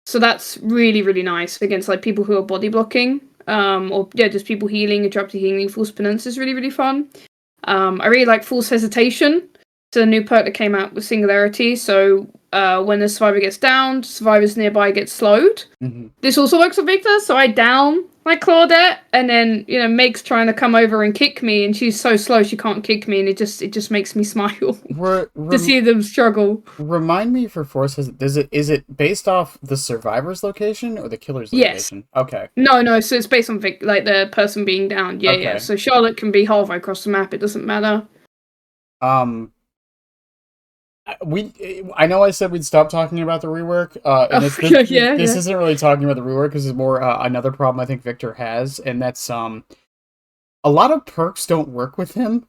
So that's really, really nice against like people who are body blocking. Or just people healing, interrupted healing. False Penance is really, really fun. I really like False Hesitation. It's a new perk that came out with Singularity. So when the survivor gets downed, survivors nearby get slowed. Mm-hmm. This also works for Victor, so I down my Claudette, and then Meg's trying to come over and kick me, and she's so slow she can't kick me, and it just makes me smile to see them struggle. Remind me for Force, is it based off the survivor's location or the killer's location? Yes. Okay. No, so it's based on the person being down. Yeah, okay. yeah. So Charlotte can be halfway across the map, it doesn't matter. I know I said we'd stop talking about the rework, and this isn't really talking about the rework, because it's more another problem I think Victor has, and that's a lot of perks don't work with him.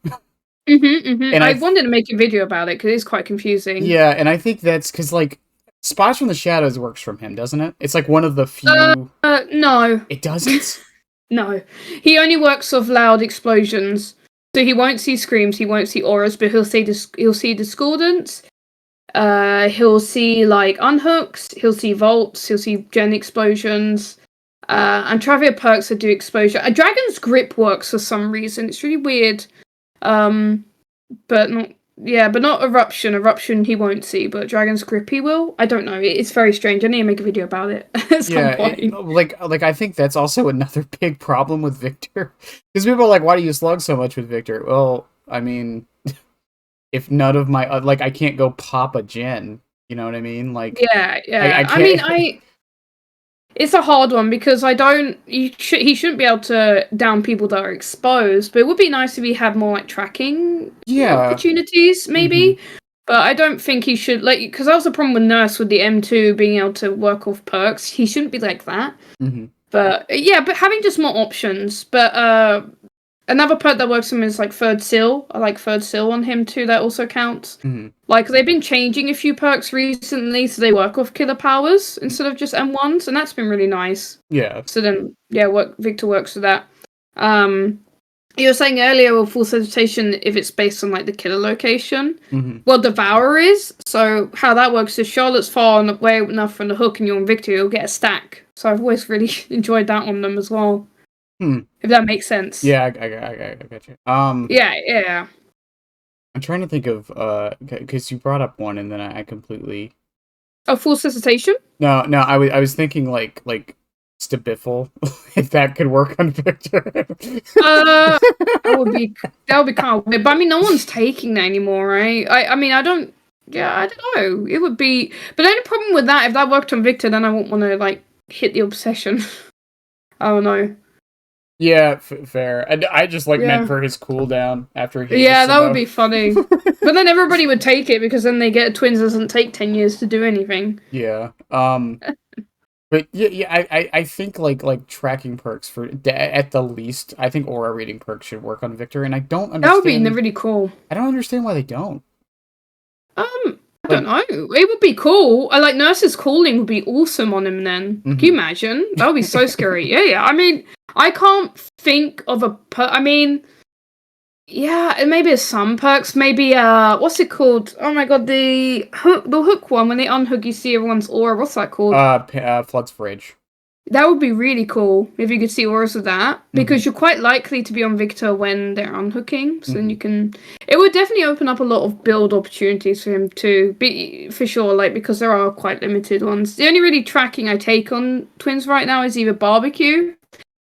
And I wanted to make a video about it because it's quite confusing. Yeah, and I think that's because Spots from the Shadows works from him, doesn't it? It's like one of the few. No, it doesn't. No, he only works off loud explosions. So he won't see screams, he won't see auras, but he'll see discordance. He'll see unhooks, he'll see vaults, he'll see gen explosions. And Travia perks that do exposure. A Dragon's Grip works for some reason. It's really weird. But not Eruption. Eruption he won't see, but Dragon's Grip he will. I don't know. It's very strange. I need to make a video about it at some point. I think that's also another big problem with Victor. Because people are like, why do you slug so much with Victor? Well, I mean, if none of my I can't go pop a gen. You know what I mean? It's a hard one because he shouldn't be able to down people that are exposed, but it would be nice if he had more tracking opportunities, maybe. Mm-hmm. But I don't think he should, because that was the problem with Nurse with the M2 being able to work off perks. He shouldn't be like that. Mm-hmm. But having just more options. But another perk that works for him is Third Seal. I like Third Seal on him too. That also counts. Mm-hmm. They've been changing a few perks recently, so they work off killer powers instead of just M1s, and that's been really nice. Yeah. So then, Victor works with that. You were saying earlier with Full Hesitation, if it's based on the killer location. Mm-hmm. Well, Devourer is. So how that works is Charlotte's far away enough from the hook, and you're on Victor, you'll get a stack. So I've always really enjoyed that on them as well. If that makes sense. Yeah, I got you. Yeah. I'm trying to think of because you brought up one and then I completely. Oh, Full Hesitation? No, I was thinking like Stabiffle, if that could work on Victor. that would be kind of weird. But I mean, no one's taking that anymore, right? I don't know. It would be, but the only problem with that, if that worked on Victor, then I wouldn't want to hit the obsession. I don't know. Yeah, fair. And I just meant for his cooldown after he. Yeah, that would be funny. But then everybody would take it because then they get Twins doesn't take 10 years to do anything. Yeah. But I think tracking perks for at the least, I think aura reading perks should work on Victor, and I don't understand. That would be really cool. I don't understand why they don't. I don't know. It would be cool. Nurse's calling would be awesome on him then. Mm-hmm. Can you imagine? That would be so scary. Yeah. I mean, I can't think of a and maybe some perks. Maybe what's it called? Oh my god, the hook one. When they unhook, you see everyone's aura. What's that called? Flood's Rage. That would be really cool if you could see auras of that, because you're quite likely to be on Victor when they're unhooking. So then you can. It would definitely open up a lot of build opportunities for him too, for sure. Because there are quite limited ones. The only really tracking I take on Twins right now is either barbecue,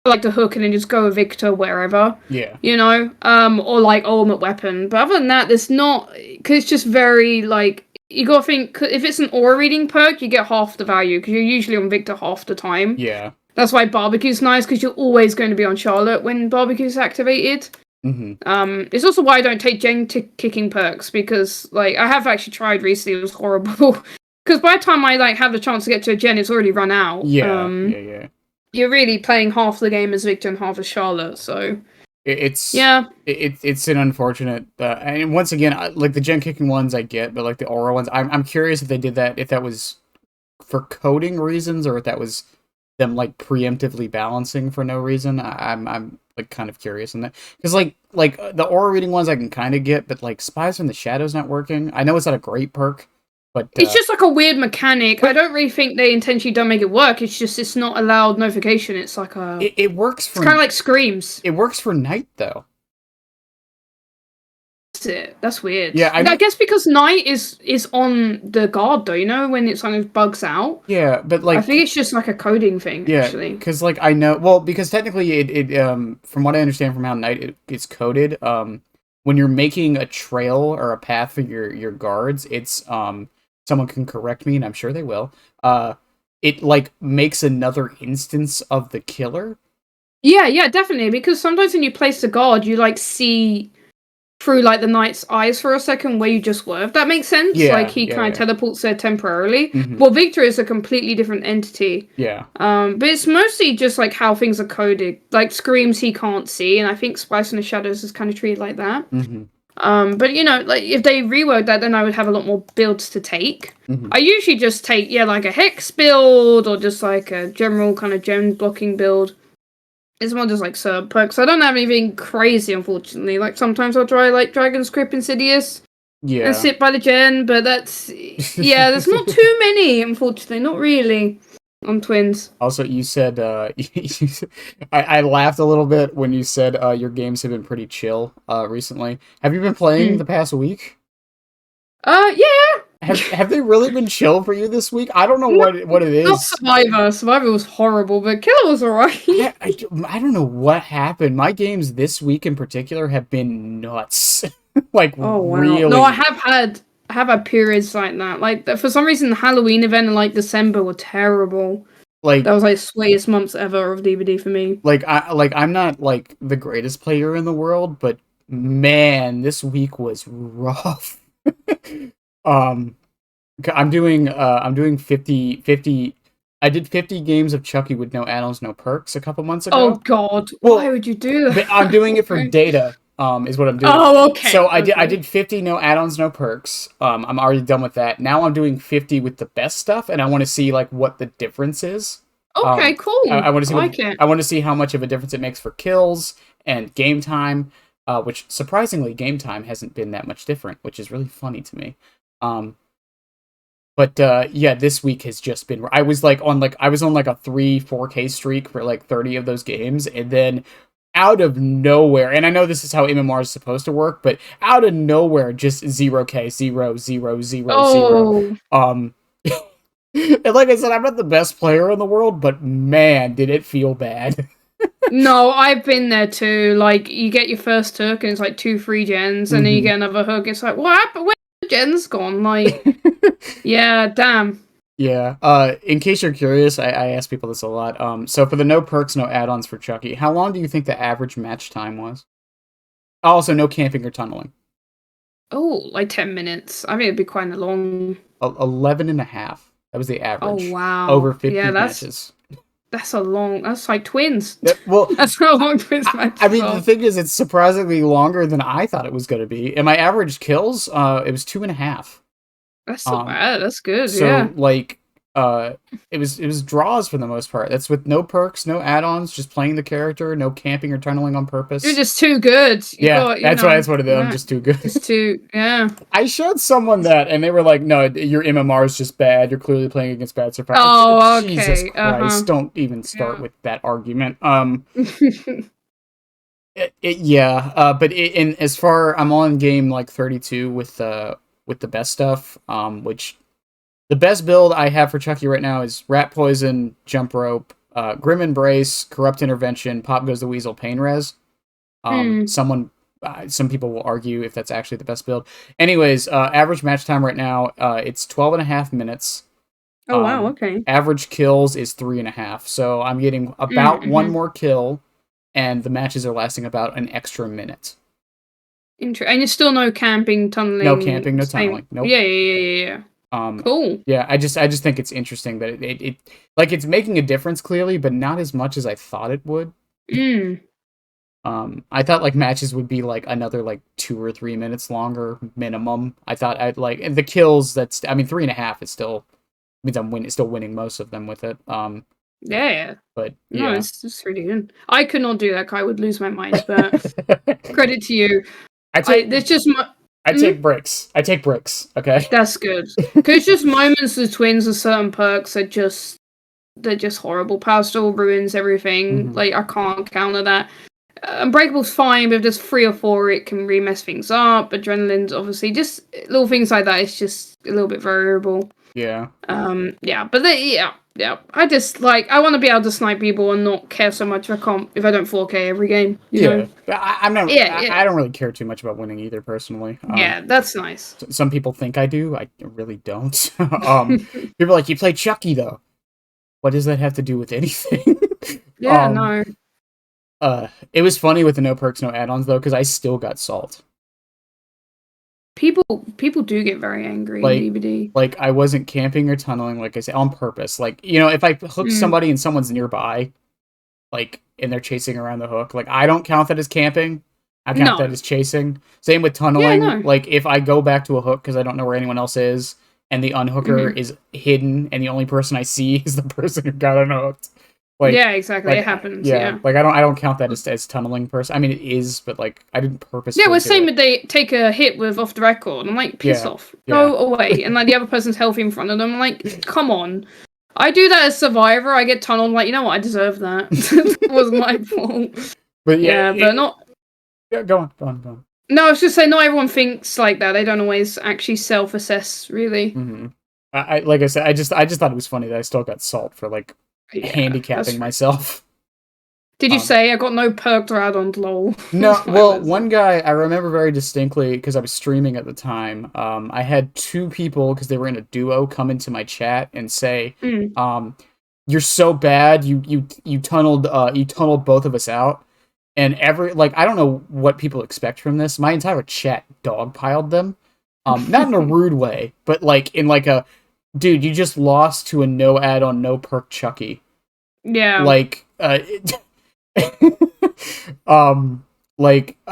to hook and then just go with Victor wherever. Yeah. Or ultimate weapon. But other than that, there's not, because it's just very you gotta think, if it's an aura reading perk, you get half the value, because you're usually on Victor half the time. Yeah. That's why barbecue's nice, because you're always going to be on Charlotte when barbecue's activated. Mm-hmm. It's also why I don't take gen kicking perks, because I have actually tried recently. It was horrible. Because by the time I have the chance to get to a gen, it's already run out. Yeah. You're really playing half the game as Victor and half as Charlotte, so. It's an unfortunate, and once again, the gen kicking ones I get, but the aura ones, I'm curious if they did that, if that was for coding reasons or if that was them preemptively balancing for no reason. I'm kind of curious in that, because the aura reading ones I can kind of get, but Spies from the Shadows not working. I know it's not a great perk, but it's just a weird mechanic. I don't really think they intentionally don't make it work. It's just it's not a loud notification. It's it works for. It's kind of like screams. It works for night though. it? That's weird. Yeah, I guess because night is on the guard though, you know, when it kind of bugs out. yeah, but I like, think it's just like a coding thing, yeah, actually. because like I know, well, because technically from what I understand from how it's coded, when you're making a trail or a path for your guards, it's someone can correct me, and I'm sure they will. It like makes another instance of the killer. Yeah, definitely. Because sometimes when you place the guard, you like see through like the knight's eyes for a second where you just were. If that makes sense. Like Yeah, he yeah, kind of yeah. teleports there temporarily. Hmm. Well, Victor is a completely different entity. Yeah. But it's mostly just like how things are coded. Like screams he can't see, and I think Spice in the Shadows is kind of treated like that. Hmm. But you know, like if they reworked that, then I would have a lot more builds to take. Hmm. I usually just take like a hex build or just like a general kind of gem blocking build. It's more just like certain perks. I don't have anything crazy, unfortunately. Like sometimes I'll try like Dragon's Crypt Insidious and Yeah. sit by the gen, but that's there's not too many, unfortunately. Not really on Twins. Also, you said I laughed a little bit when you said your games have been pretty chill recently. Have you been playing the past week? Yeah. Have they really been chill for you this week? I don't know No, what it not is. Survivor. Survivor was horrible, but Killer was alright. I don't know what happened. My games this week in particular have been nuts. Like Oh wow. No, really. I have had periods like that. Like for some reason the Halloween event in like December were terrible. Like That was like sweetest months ever of DVD for me. I'm not like the greatest player in the world, but man, this week was rough. um I'm doing 50. I did 50 games of Chucky with no add-ons, no perks a couple months Oh ago. god, why Well, would you do but that? I'm doing it for Okay. data, is what I'm doing. Oh, okay. So I Okay. did 50 no add-ons, no perks. I'm already done with that. Now I'm doing 50 with the best stuff, and I want to see like what the difference is. Okay, cool. I want to I see like it. I want to see how much of a difference it makes for kills and game time, which surprisingly game time hasn't been that much different, which is really funny to me. Um, but yeah, this week has just been. I was on like a 4K streak for like 30 of those games, and then out of nowhere, and I know this is how MMR is supposed to work, but out of nowhere, just 0K, 0, 0, 0, 0. Oh. And like I said, I'm not the best player in the world, but man, did it feel bad. No, I've been there too. Like you get your first hook and it's like 2 free gens, and then you Mhm. get another hook. It's like, what happened? Where's the gens gone? Like, yeah, damn. Yeah. In case you're curious, I ask people this a lot. So for the no perks, no add-ons for Chucky, how long do you think the average match time was? Also, no camping or tunneling. Oh, like 10 minutes. I think it'd be quite a long. 11 and a half. That was the Oh average. wow. Over 50 Yeah, matches. that's a long. That's like Twins. Well, That's how long Twins matches I mean, the are. thing is, it's surprisingly longer than I thought it was going to be. And my average kills, it was 2.5. That's not Um, bad. That's good. Yeah. so like, it was draws for the most part. That's with no perks, no add-ons, just playing the character, no camping or tunneling on purpose. You're just too good. Yeah, that's what it is. I'm just too good. Just too. Yeah. I showed someone that, and they were like, "No, your MMR is just bad. You're clearly playing against bad surprise." Oh, okay. Jesus Christ! Uh-huh. Don't even start Yeah. with that argument. Yeah. In as far, I'm on game like 32 with the best stuff. Which the best build I have for Chucky right now is Rat Poison, Jump Rope, Grim Embrace, Corrupt Intervention, Pop Goes the Weasel, Pain Res. Some people will argue if that's actually the best build. Anyways, average match time right now, it's 12 and a half minutes. Oh wow. Okay. Average kills is 3.5. So I'm getting about one more kill, and the matches are lasting about an extra minute. And there's still no camping, tunneling. No camping, no tunneling. Nope. Yeah. Cool. Yeah, I just think it's interesting that it like it's making a difference clearly, but not as much as I thought it would. I thought like matches would be like another like 2 or 3 minutes longer minimum. I thought I'd like, and the kills, 3.5 is still means I'm still winning most of them with it. Yeah. But No, yeah. it's really good. I could not do that. I would lose my mind. But credit to you. There's just I take bricks. I take bricks. Okay. That's good. Because just moments of Twins with certain perks are just, they're just horrible. Power Store ruins everything. Like I can't counter that. Unbreakable's fine, but if there's 3 or 4, it can really mess things up. Adrenaline's obviously just little things like that. It's just a little bit variable. Yeah. Yeah, but yeah. I just I want to be able to snipe people and not care so much if I don't 4K every game. You know? I'm not. Yeah. I don't really care too much about winning either, personally. Yeah, that's nice. Some people think I do. I really don't. People are like, you play Chucky though. What does that have to do with anything? Yeah, no. It was funny with the no perks, no add-ons though, because I still got salt. People do get very angry in DBD. Like I wasn't camping or tunneling, like I said, on purpose. Like, you know, if I hook somebody and someone's nearby, like, and they're chasing around the hook, like I don't count that as camping. I count that as chasing. Same with tunneling. Yeah, no. Like if I go back to a hook because I don't know where anyone else is, and the unhooker is hidden, and the only person I see is the person who got unhooked. Like, yeah, exactly. It happens. Yeah. Like I don't count that as tunneling person. I mean, it is, but like I didn't purposely. Yeah, we're same with they take a hit with off the record. I'm like, piss off, go away, and like the other person's healthy in front of them. I'm like, come on. I do that as Survivor. I get tunneled. I'm like, you know what? I deserve that. It wasn't my fault. But but not. Yeah, go on. No, I was just saying, not everyone thinks like that. They don't always actually self-assess, really. Mm-hmm. I like I said, I just thought it was funny that I still got salt for like handicapping myself. Did you say I got no perked or add-ons, lol? No, well, one guy I remember very distinctly because I was streaming at the time. I had 2 people, because they were in a duo, come into my chat and say, "You're so bad. You tunneled both of us out." And I don't know what people expect from this. My entire chat dogpiled them, not in a rude way, but like in like a, dude, you just lost to a no add-on, no perk Chucky. Yeah. Like,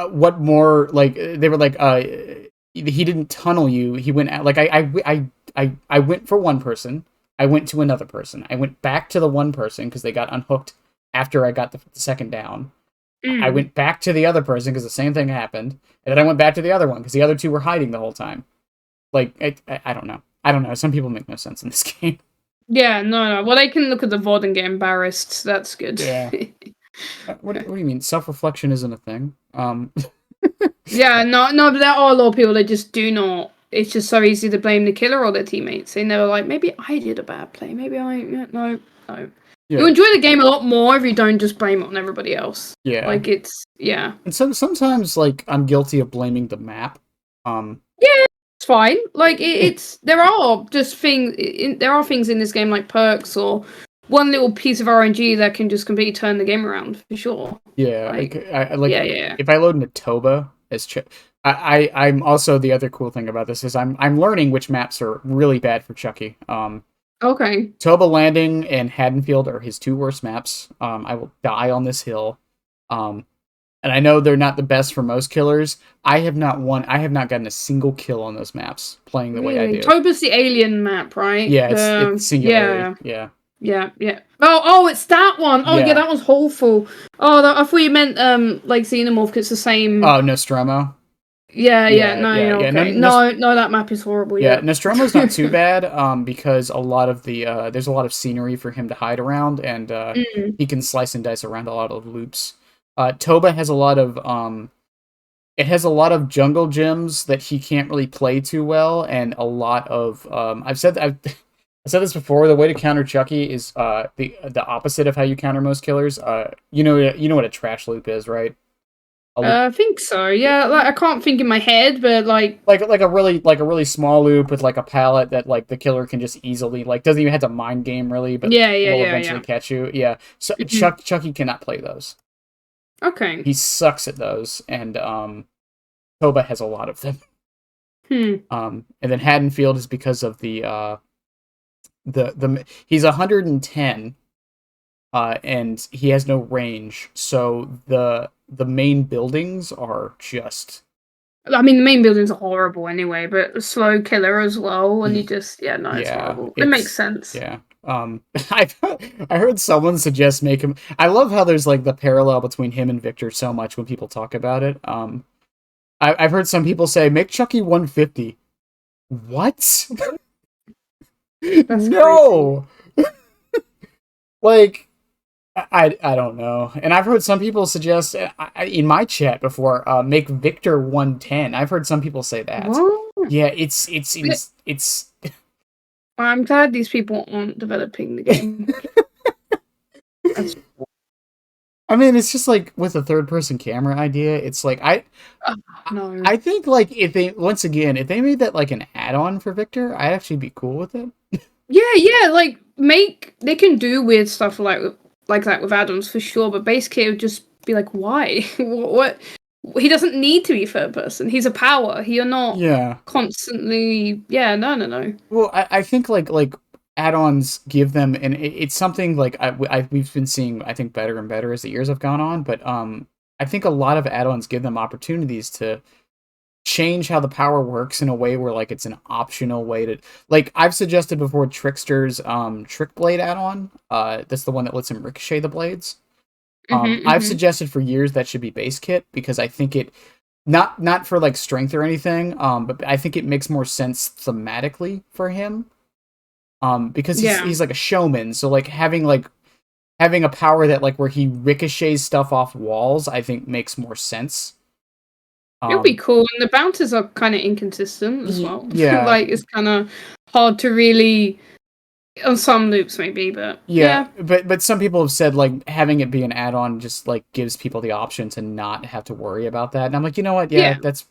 what more? Like they were like, he didn't tunnel you. He went out. Like I went for one person. I went to another person. I went back to the one person because they got unhooked after I got the second down. I went back to the other person because the same thing happened, and then I went back to the other one because the other 2 were hiding the whole time. Like I don't know. I don't know. Some people make no sense in this game. Yeah, no. Well, they can look at the VOD and get embarrassed. That's good. Yeah. What do you mean? Self-reflection isn't a thing. Yeah, no, but there are a lot of people that just do not. It's just so easy to blame the killer or their teammates. They never like, maybe I did a bad play. Maybe no. Yeah. You enjoy the game a lot more if you don't just blame it on everybody else. Yeah. Like And sometimes like I'm guilty of blaming the map. Yeah, it's fine. Like there are just things. There are things in this game like perks or one little piece of RNG that can just completely turn the game around for sure. Yeah, if I load into Toba as I'm also, the other cool thing about this is I'm learning which maps are really bad for Chucky. Okay. Toba Landing and Haddonfield are his 2 worst maps. I will die on this hill. And I know they're not the best for most killers. I have not gotten a single kill on those maps playing the way I do. Toba's the alien map, right? Yeah, it's singular. Yeah. Oh, it's that one. Oh, yeah, that one's awful. Oh, I thought you meant like Xenomorph, because it's the same. Oh, Nostromo. Yeah. Okay. No, that map is horrible. Yeah, Nostromo's not too bad. Because a lot of there's a lot of scenery for him to hide around, and he can slice and dice around a lot of loops. Toba has a lot of jungle gyms that he can't really play too well, and a lot of I've said this before. The way to counter Chucky is the opposite of how you counter most killers. You know what a trash loop is, right? I think so. Yeah, like, I can't think in my head, but like a really small loop with like a pallet that like the killer can just easily, like, doesn't even have to mind game really, but will eventually catch you. Yeah, so Chucky cannot play those. Okay. He sucks at those, and Toba has a lot of them. And then Haddonfield is because of the he's 110, and he has no range, so the main buildings are just. I mean, the main buildings are horrible anyway, but a slow killer as well, and you just it's horrible. It makes sense. Yeah. I heard someone suggest make him. I love how there's like the parallel between him and Victor so much when people talk about it. I've heard some people say make Chucky 150. What? That's no. Like, I don't know. And I've heard some people suggest in my chat before, make Victor 110. I've heard some people say that. What? Yeah, it's I'm glad these people aren't developing the game. That's, I mean, it's just like with a third person camera idea, it's like no. I think like if they once again, if they made that like an add-on for Victor, I'd actually be cool with it. Yeah, like they can do weird stuff like that with add-ons for sure, but base kit would just be like, why? What? He doesn't need to be third person. He's a power. You're not Yeah. constantly. Yeah, no. Well, I think like add-ons give them, and it's something like we've been seeing, I think, better and better as the years have gone on. But I think a lot of add-ons give them opportunities to change how the power works in a way where like it's an optional way to, like, I've suggested before Trickster's Trick Blade add-on. That's the one that lets him ricochet the blades. I've suggested for years that should be base kit because I think it not for like strength or anything, but I think it makes more sense thematically for him. Because he's like a showman, so like having a power that like where he ricochets stuff off walls, I think makes more sense. It'll be cool, and the bounces are kind of inconsistent as well. Yeah, like it's kind of hard to really on some loops maybe, but yeah. But some people have said like having it be an add-on just like gives people the option to not have to worry about that, and I'm like, you know what? Yeah. That's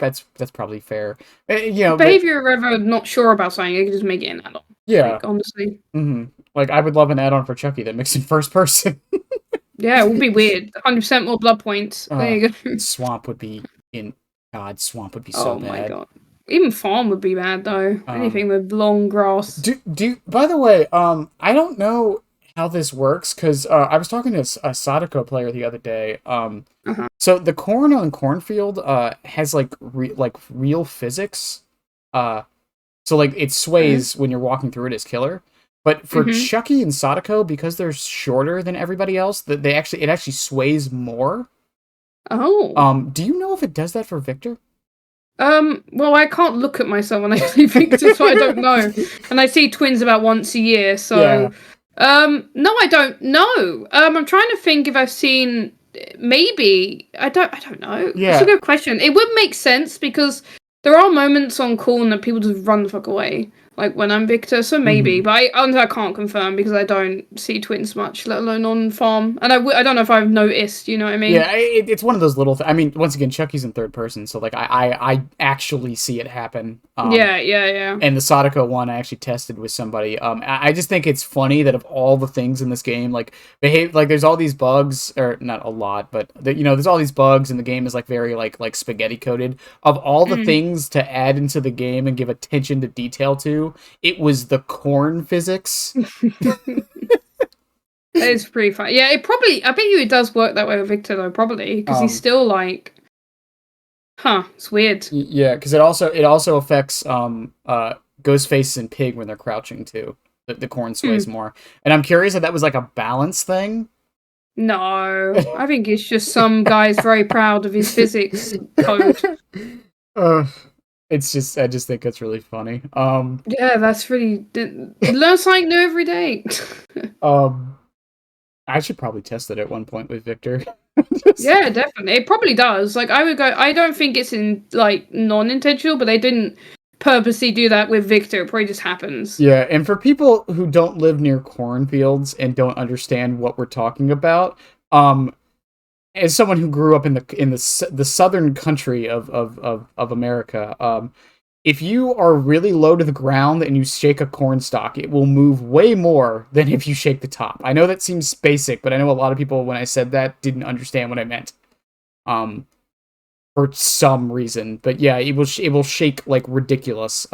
probably fair. You know, but if you're ever not sure about something, you can just make it an add-on. Yeah, like, honestly. Like I would love an add-on for Chucky that makes him first person. Yeah, it would be weird. 100% more blood points. There you go. Swamp would be Swamp would be so bad. Oh my god. Even farm would be bad though. Anything with long grass. By the way, I don't know how this works because I was talking to a Sadako player the other day. So the corn on cornfield has like real physics. So like it sways when you're walking through it as killer. But for Chucky and Sadako, because they're shorter than everybody else, it actually sways more. Oh. Do you know if it does that for Victor? Well, I can't look at myself when I see Victor, so I don't know. And I see twins about once a year, so no, I don't know. I'm trying to think if I've seen maybe I don't know. Yeah. It's a good question. It would make sense because there are moments on Corn that people just run the fuck away. Like when I'm Victor, so maybe, but I can't confirm because I don't see twins much, let alone on farm. And I don't know if I've noticed, you know what I mean? Yeah, it's one of those little I mean, once again, Chucky's in third person, so like I actually see it happen. Yeah. And the Sadako one I actually tested with somebody. I just think it's funny that of all the things in this game, like behave like there's all these bugs, or not a lot, but there's all these bugs, and the game is like very like spaghetti coated. Of all the things to add into the game and give attention to detail to, it was the corn physics. It's pretty fun. Yeah, I bet you it does work that way with Victor though, probably because he's still like, it's weird. Yeah, because it also affects Ghostface and Pig when they're crouching too. The corn sways more, and I'm curious if that was like a balance thing. No, I think it's just some guy's very proud of his physics code. It's just I just think it's really funny. Yeah, that's really learn something new every day. I should probably test it at one point with Victor. Yeah, definitely. It probably does. Like I don't think it's in like non-intentional, but they didn't purposely do that with Victor. It probably just happens. Yeah, and for people who don't live near cornfields and don't understand what we're talking about, as someone who grew up in the southern country of America, if you are really low to the ground and you shake a corn stalk, it will move way more than if you shake the top. I know that seems basic, but I know a lot of people, when I said that, didn't understand what I meant. For some reason, but yeah, it will shake like ridiculous.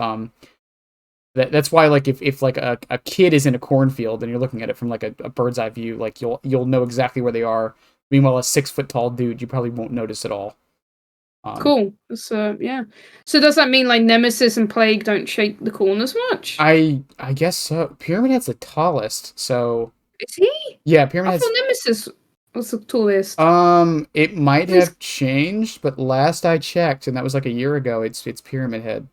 That's why like if like a kid is in a cornfield and you're looking at it from like a bird's eye view, like you'll know exactly where they are. Meanwhile, a 6-foot tall dude, you probably won't notice at all. Cool. So yeah. So does that mean like Nemesis and Plague don't shake the corn as much? I guess so. Pyramid Head's the tallest, so is he? Yeah, Pyramid Head's... I thought Nemesis was the tallest. It might have changed, but last I checked, and that was like a year ago, it's Pyramid Head.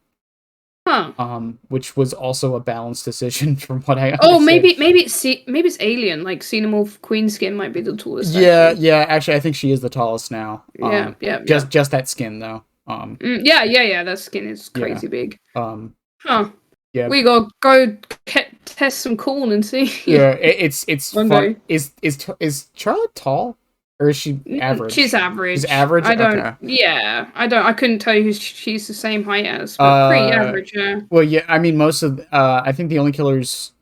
Huh. Which was also a balanced decision from what I Oh, understand. maybe it's Alien. Like Xenomorph Queen Skin might be the tallest. Yeah, Actually. yeah. Actually, I think she is the tallest now. Yeah. Just that skin though. Yeah. That skin is Yeah. crazy big. Um, Huh. yeah. We gotta go test some corn and see. Yeah. It's One fun. day. Is Charlotte tall or is she She's average? She's average. average. I don't. Okay. Yeah, I don't. I couldn't tell you who she's the same height as, but pretty Uh. average. Yeah. Well, yeah. I mean, most of. I think the only killers,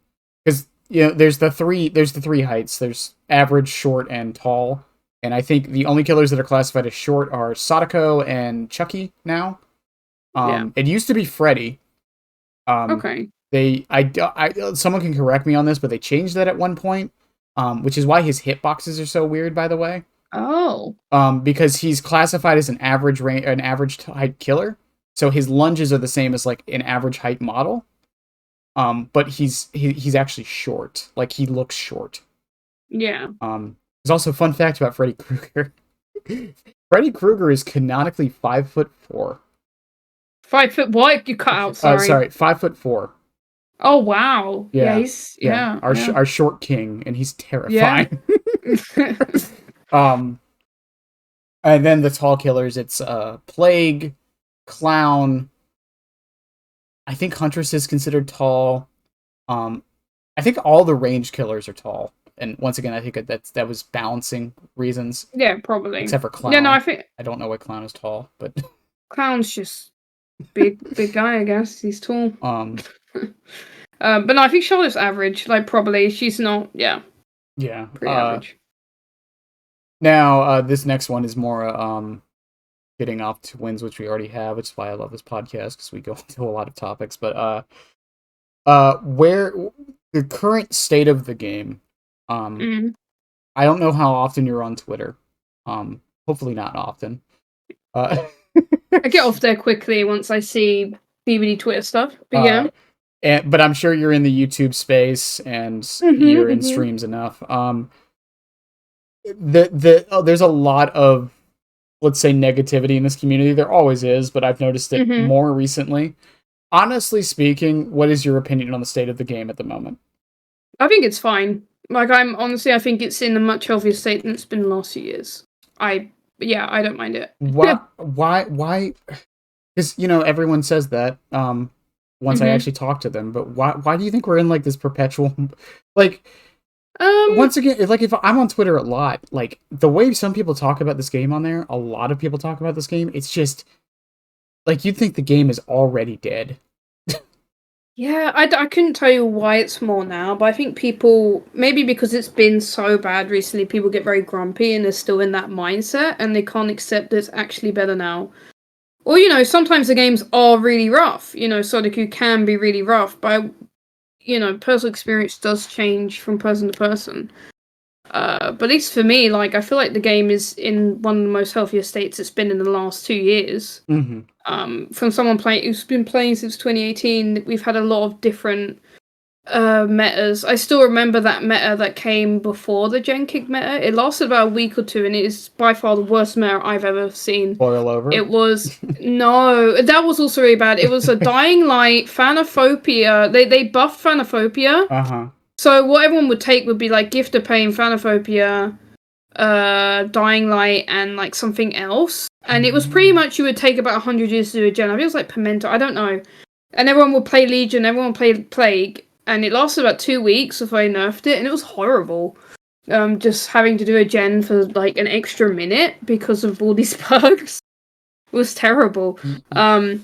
because there's the three. There's the three heights. There's average, short, and tall. And I think the only killers that are classified as short are Sadako and Chucky now. Yeah. It used to be Freddy. Okay. Someone can correct me on this, but they changed that at one point. Which is why his hitboxes are so weird, by the way. Oh. Because he's classified as an average height killer, so his lunges are the same as like an average height model. But he's actually short. Like he looks short. Yeah. There's also a fun fact about Freddy Krueger. Freddy Krueger is canonically 5'4". 5 foot what? You cut out. Sorry. 5'4". Oh wow. Yeah. He's Our short king, and he's terrifying. And then the tall killers, it's Plague, Clown. I think Huntress is considered tall. I think all the ranged killers are tall. And once again, I think that was balancing reasons. Yeah, probably. Except for Clown. Yeah, no, I think I don't know why Clown is tall, but Clown's just big guy. I guess he's tall. But no, I think Charlotte's average. Like probably she's not. Yeah. Yeah. Pretty average. Now, this next one is more getting off to wins, which we already have, which is why I love this podcast, because we go into a lot of topics. But where the current state of the game, I don't know how often you're on Twitter. Hopefully not often. I get off there quickly once I see BBD Twitter stuff. But yeah. But I'm sure you're in the YouTube space and you're in streams enough. There's a lot of, let's say, negativity in this community. There always is, but I've noticed it more recently. Honestly speaking, what is your opinion on the state of the game at the moment? I think it's fine. Like, I think it's in a much healthier state than it's been the last few years. I don't mind it. Why? Because, everyone says that, once I actually talk to them, but why do you think we're in, like, this perpetual, like, once again, like, if I'm on Twitter a lot, like, the way some people talk about this game on there, a lot of people talk about this game, it's just, like, you'd think the game is already dead. Yeah, I couldn't tell you why it's more now, but I think people, maybe because it's been so bad recently, people get very grumpy and they're still in that mindset, and they can't accept that it's actually better now. Or, sometimes the games are really rough. Sudoku can be really rough, but, personal experience does change from person to person. But at least for me, like, I feel like the game is in one of the most healthiest states it's been in the last 2 years. From someone who's been playing since 2018, we've had a lot of different metas. I still remember that meta that came before the Gen Kick meta. It lasted about a week or two, and it is by far the worst meta I've ever seen. Boil over? It was... No, that was also really bad. It was a Dying Light, Phanophobia. They buffed Phanophobia. So what everyone would take would be, like, Gift of Pain, Phanophobia, Dying Light, and, like, something else. And it was pretty much you would take about 100 years to do a gen. I think it was like Pimento, I don't know. And everyone would play Legion, everyone played Plague, and it lasted about 2 weeks before they nerfed it, and it was horrible. Just having to do a gen for like an extra minute because of all these bugs. It was terrible. All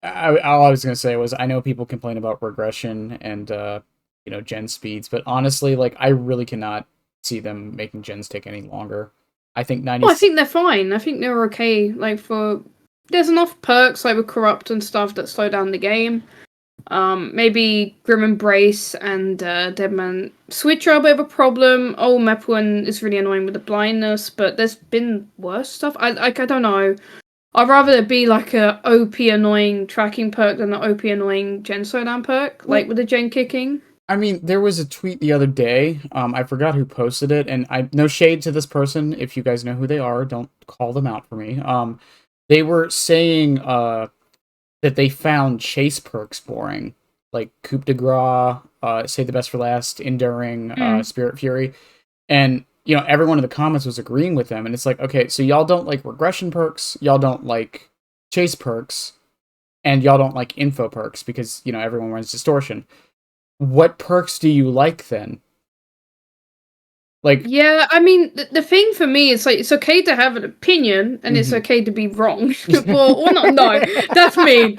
I was gonna say was, I know people complain about regression and gen speeds, but honestly, like, I really cannot see them making gens take any longer. I think 90. I think they're fine. I think they're okay. Like, there's enough perks like with Corrupt and stuff that slow down the game. Maybe Grim Embrace and Deadman Switch are a bit of a problem. Mepwin is really annoying with the blindness, but there's been worse stuff. I don't know. I'd rather it be like a OP annoying tracking perk than an OP annoying gen slowdown perk, like with the gen kicking. I mean, there was a tweet the other day. I forgot who posted it, and no shade to this person. If you guys know who they are, don't call them out for me. They were saying that they found chase perks boring, like Coup de Grace, Save the Best for Last, Enduring, Spirit Fury, and everyone in the comments was agreeing with them, and it's like, okay, so y'all don't like regression perks, y'all don't like chase perks, and y'all don't like info perks because everyone runs distortion. What perks do you like then? Like, yeah, I mean, the thing for me is like it's okay to have an opinion and it's okay to be wrong. Well, not no, that's me.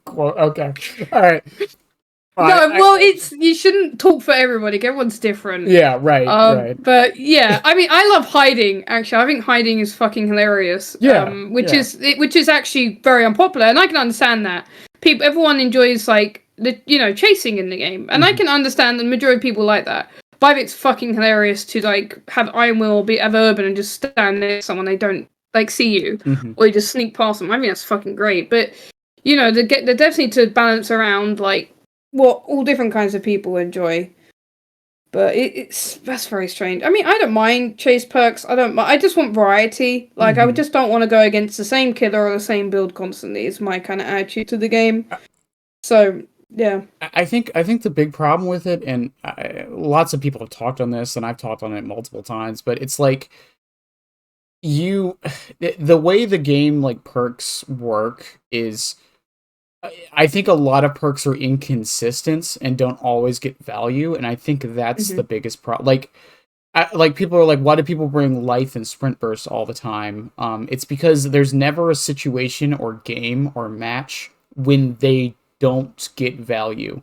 Okay, all right. It's you shouldn't talk for everybody. Everyone's different. Yeah, right. But yeah, I mean, I love hiding. Actually, I think hiding is fucking hilarious. Yeah, which is actually very unpopular, and I can understand that. Everyone enjoys like the chasing in the game, and I can understand the majority of people like that. But I think it's fucking hilarious to like have Iron Will have Urban and just stand near someone they don't like see you, or you just sneak past them. I think that's fucking great. But the devs need to balance around like what all different kinds of people enjoy. But that's very strange. I mean, I don't mind chase perks. I just want variety. Like, I just don't want to go against the same killer or the same build constantly. Is my kind of attitude to the game. So yeah, I think the big problem with it, and lots of people have talked on this, and I've talked on it multiple times, but it's like the way the game like perks work is. I think a lot of perks are inconsistent and don't always get value, and I think that's the biggest problem. Like people are like, why do people bring Life and Sprint Burst all the time? It's because there's never a situation or game or match when they don't get value.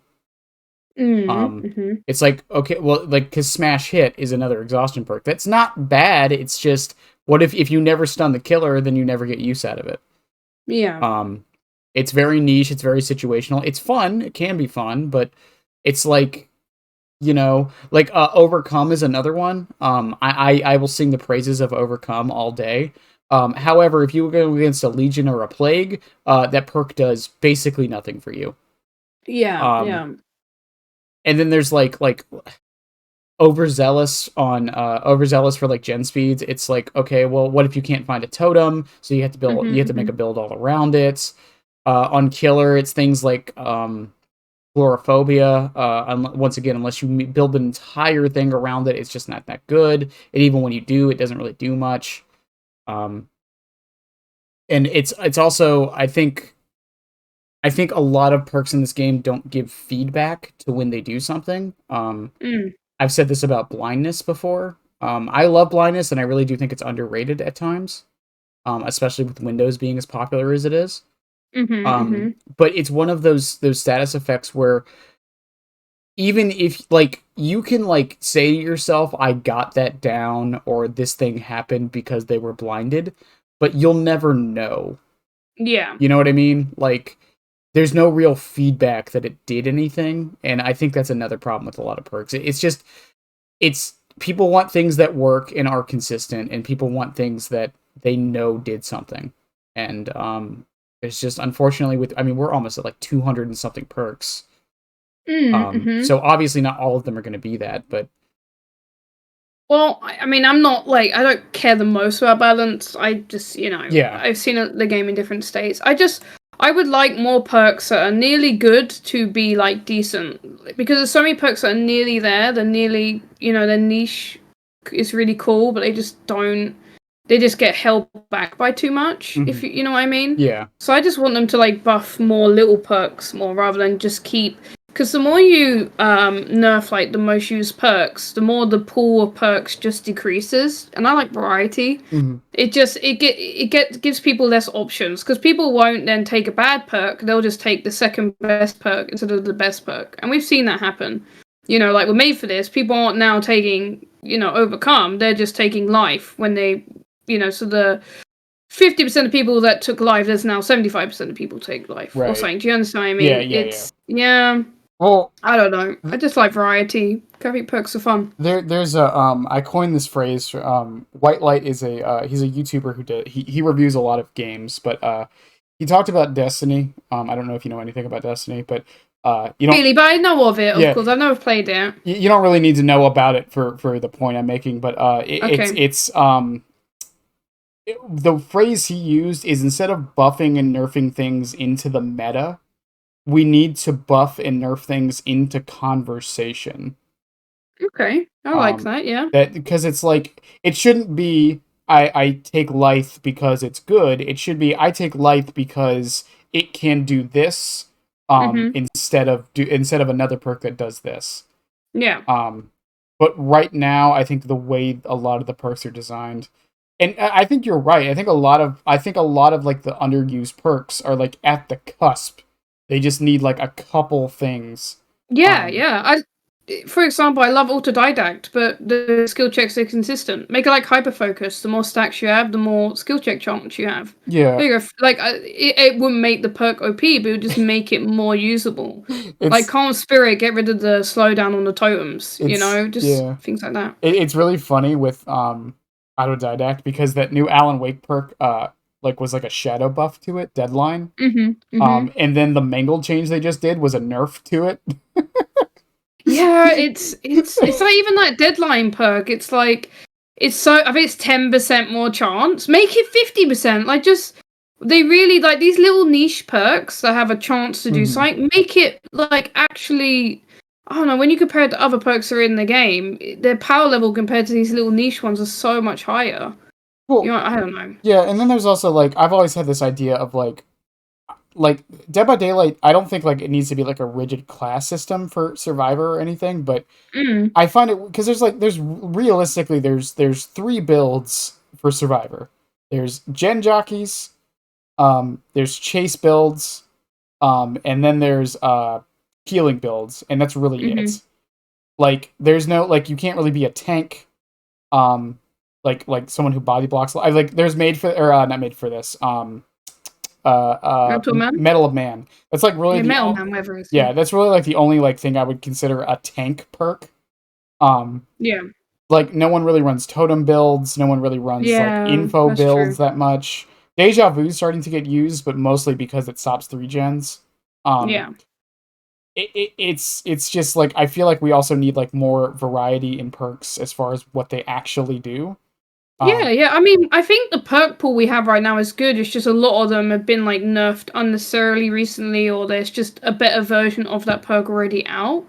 It's like, okay, well, like, because Smash Hit is another exhaustion perk. That's not bad. It's just, what if you never stun the killer, then you never get use out of it? Yeah. It's very niche. It's very situational. It's fun. It can be fun, but it's like, like Overcome is another one. I will sing the praises of Overcome all day. However, if you go against a Legion or a Plague, that perk does basically nothing for you. Yeah. Yeah. And then there's like Overzealous for like gen speeds. It's like, okay, well, what if you can't find a totem? So you have to build. You have to make a build all around it. On Killer, it's things like Chlorophobia. Once again, unless you build an entire thing around it, it's just not that good. And even when you do, it doesn't really do much. And it's also, I think a lot of perks in this game don't give feedback to when they do something. I've said this about blindness before. I love blindness, and I really do think it's underrated at times, especially with Windows being as popular as it is. But it's one of those status effects where even if like you can like say to yourself, I got that down, or this thing happened because they were blinded, but you'll never know. Yeah. You know what I mean? Like, there's no real feedback that it did anything, and I think that's another problem with a lot of perks. It's people want things that work and are consistent, and people want things that they know did something. And it's just, unfortunately, we're almost at like 200 and something perks. So obviously not all of them are going to be that, but... Well, I mean, I'm not like, I don't care the most about balance. I just, I've seen the game in different states. I would like more perks that are nearly good to be like decent, because there's so many perks that are nearly there. They're nearly, their niche is really cool, but they just get held back by too much, if you know what I mean. Yeah. So I just want them to like buff more little perks more rather than just keep, because the more you nerf like the most used perks, the more the pool of perks just decreases. And I like variety. It gives people less options, because people won't then take a bad perk. They'll just take the second best perk instead of the best perk, and we've seen that happen. Like we're made for this. People aren't now taking Overcome. They're just taking Life when they so the 50% of people that took Life, there's now 75% of people take Life, or something. Do you understand what I mean? Yeah. Well, I don't know. I just like variety. I think perks are fun. There's a I coined this phrase. White Light is he's a YouTuber who he reviews a lot of games, but he talked about Destiny. I don't know if you know anything about Destiny, but you don't really, but I know of it. Of course, I've never played it. You don't really need to know about it for the point I'm making, but it's the phrase he used is instead of buffing and nerfing things into the meta, we need to buff and nerf things into conversation. Okay, I like that. Yeah. That because it's like it shouldn't be I take Lyth because it's good. It should be I take Lyth because it can do this Mhm. instead of another perk that does this. Yeah. But right now I think the way a lot of the perks are designed, and I think you're right. I think a lot of like the underused perks are like at the cusp. They just need like a couple things. Yeah, Um yeah. For example, I love autodidact, but the skill checks are consistent. Make it like hyper focus. The more stacks you have, the more skill check chance you have. yeah, There you go. Like it wouldn't make the perk OP, but it would just make it more usable. Like it's calm spirit, get rid of the slowdown on the totems. You it's know, just yeah. things like that. It's really funny with autodidact because that new Alan Wake perk like was like a shadow buff to it, deadline. Mhm. Mhm. And then the mangled change they just did was a nerf to it. Yeah, it's not even that deadline perk. It's like it's so I think it's 10% more chance. Make it 50%. Like just they really like these little niche perks that have a chance to do Mhm. something. Make it like actually I don't know, when you compare it to other perks that are in the game, their power level compared to these little niche ones are so much higher. You Well, know, I don't know. yeah, and then there's also like I've always had this idea of like Dead by Daylight. I don't think like it needs to be like a rigid class system for Survivor or anything, but Mm. I find it because there's realistically there's three builds for Survivor. There's gen jockeys, there's chase builds, and then there's healing builds, and that's really Mhm. it. Like there's no like you can't really be a tank, um, like someone who body blocks. I like there's made for or not made for this. Metal Man? Metal of Man. That's like really Yeah, Metal Man, whatever it is. Yeah. yeah. That's really like the only like thing I would consider a tank perk. Um, Yeah. like no one really runs totem builds. No one really runs like Yeah, info that's builds true. that much. Deja Vu's starting to get used, but mostly because it stops 3 gens. Um, Yeah. it's just like I feel like we also need like more variety in perks as far as what they actually do. Yeah, Um, yeah. I mean, I think the perk pool we have right now is good. It's just a lot of them have been like nerfed unnecessarily recently, or there's just a better version of that perk already out.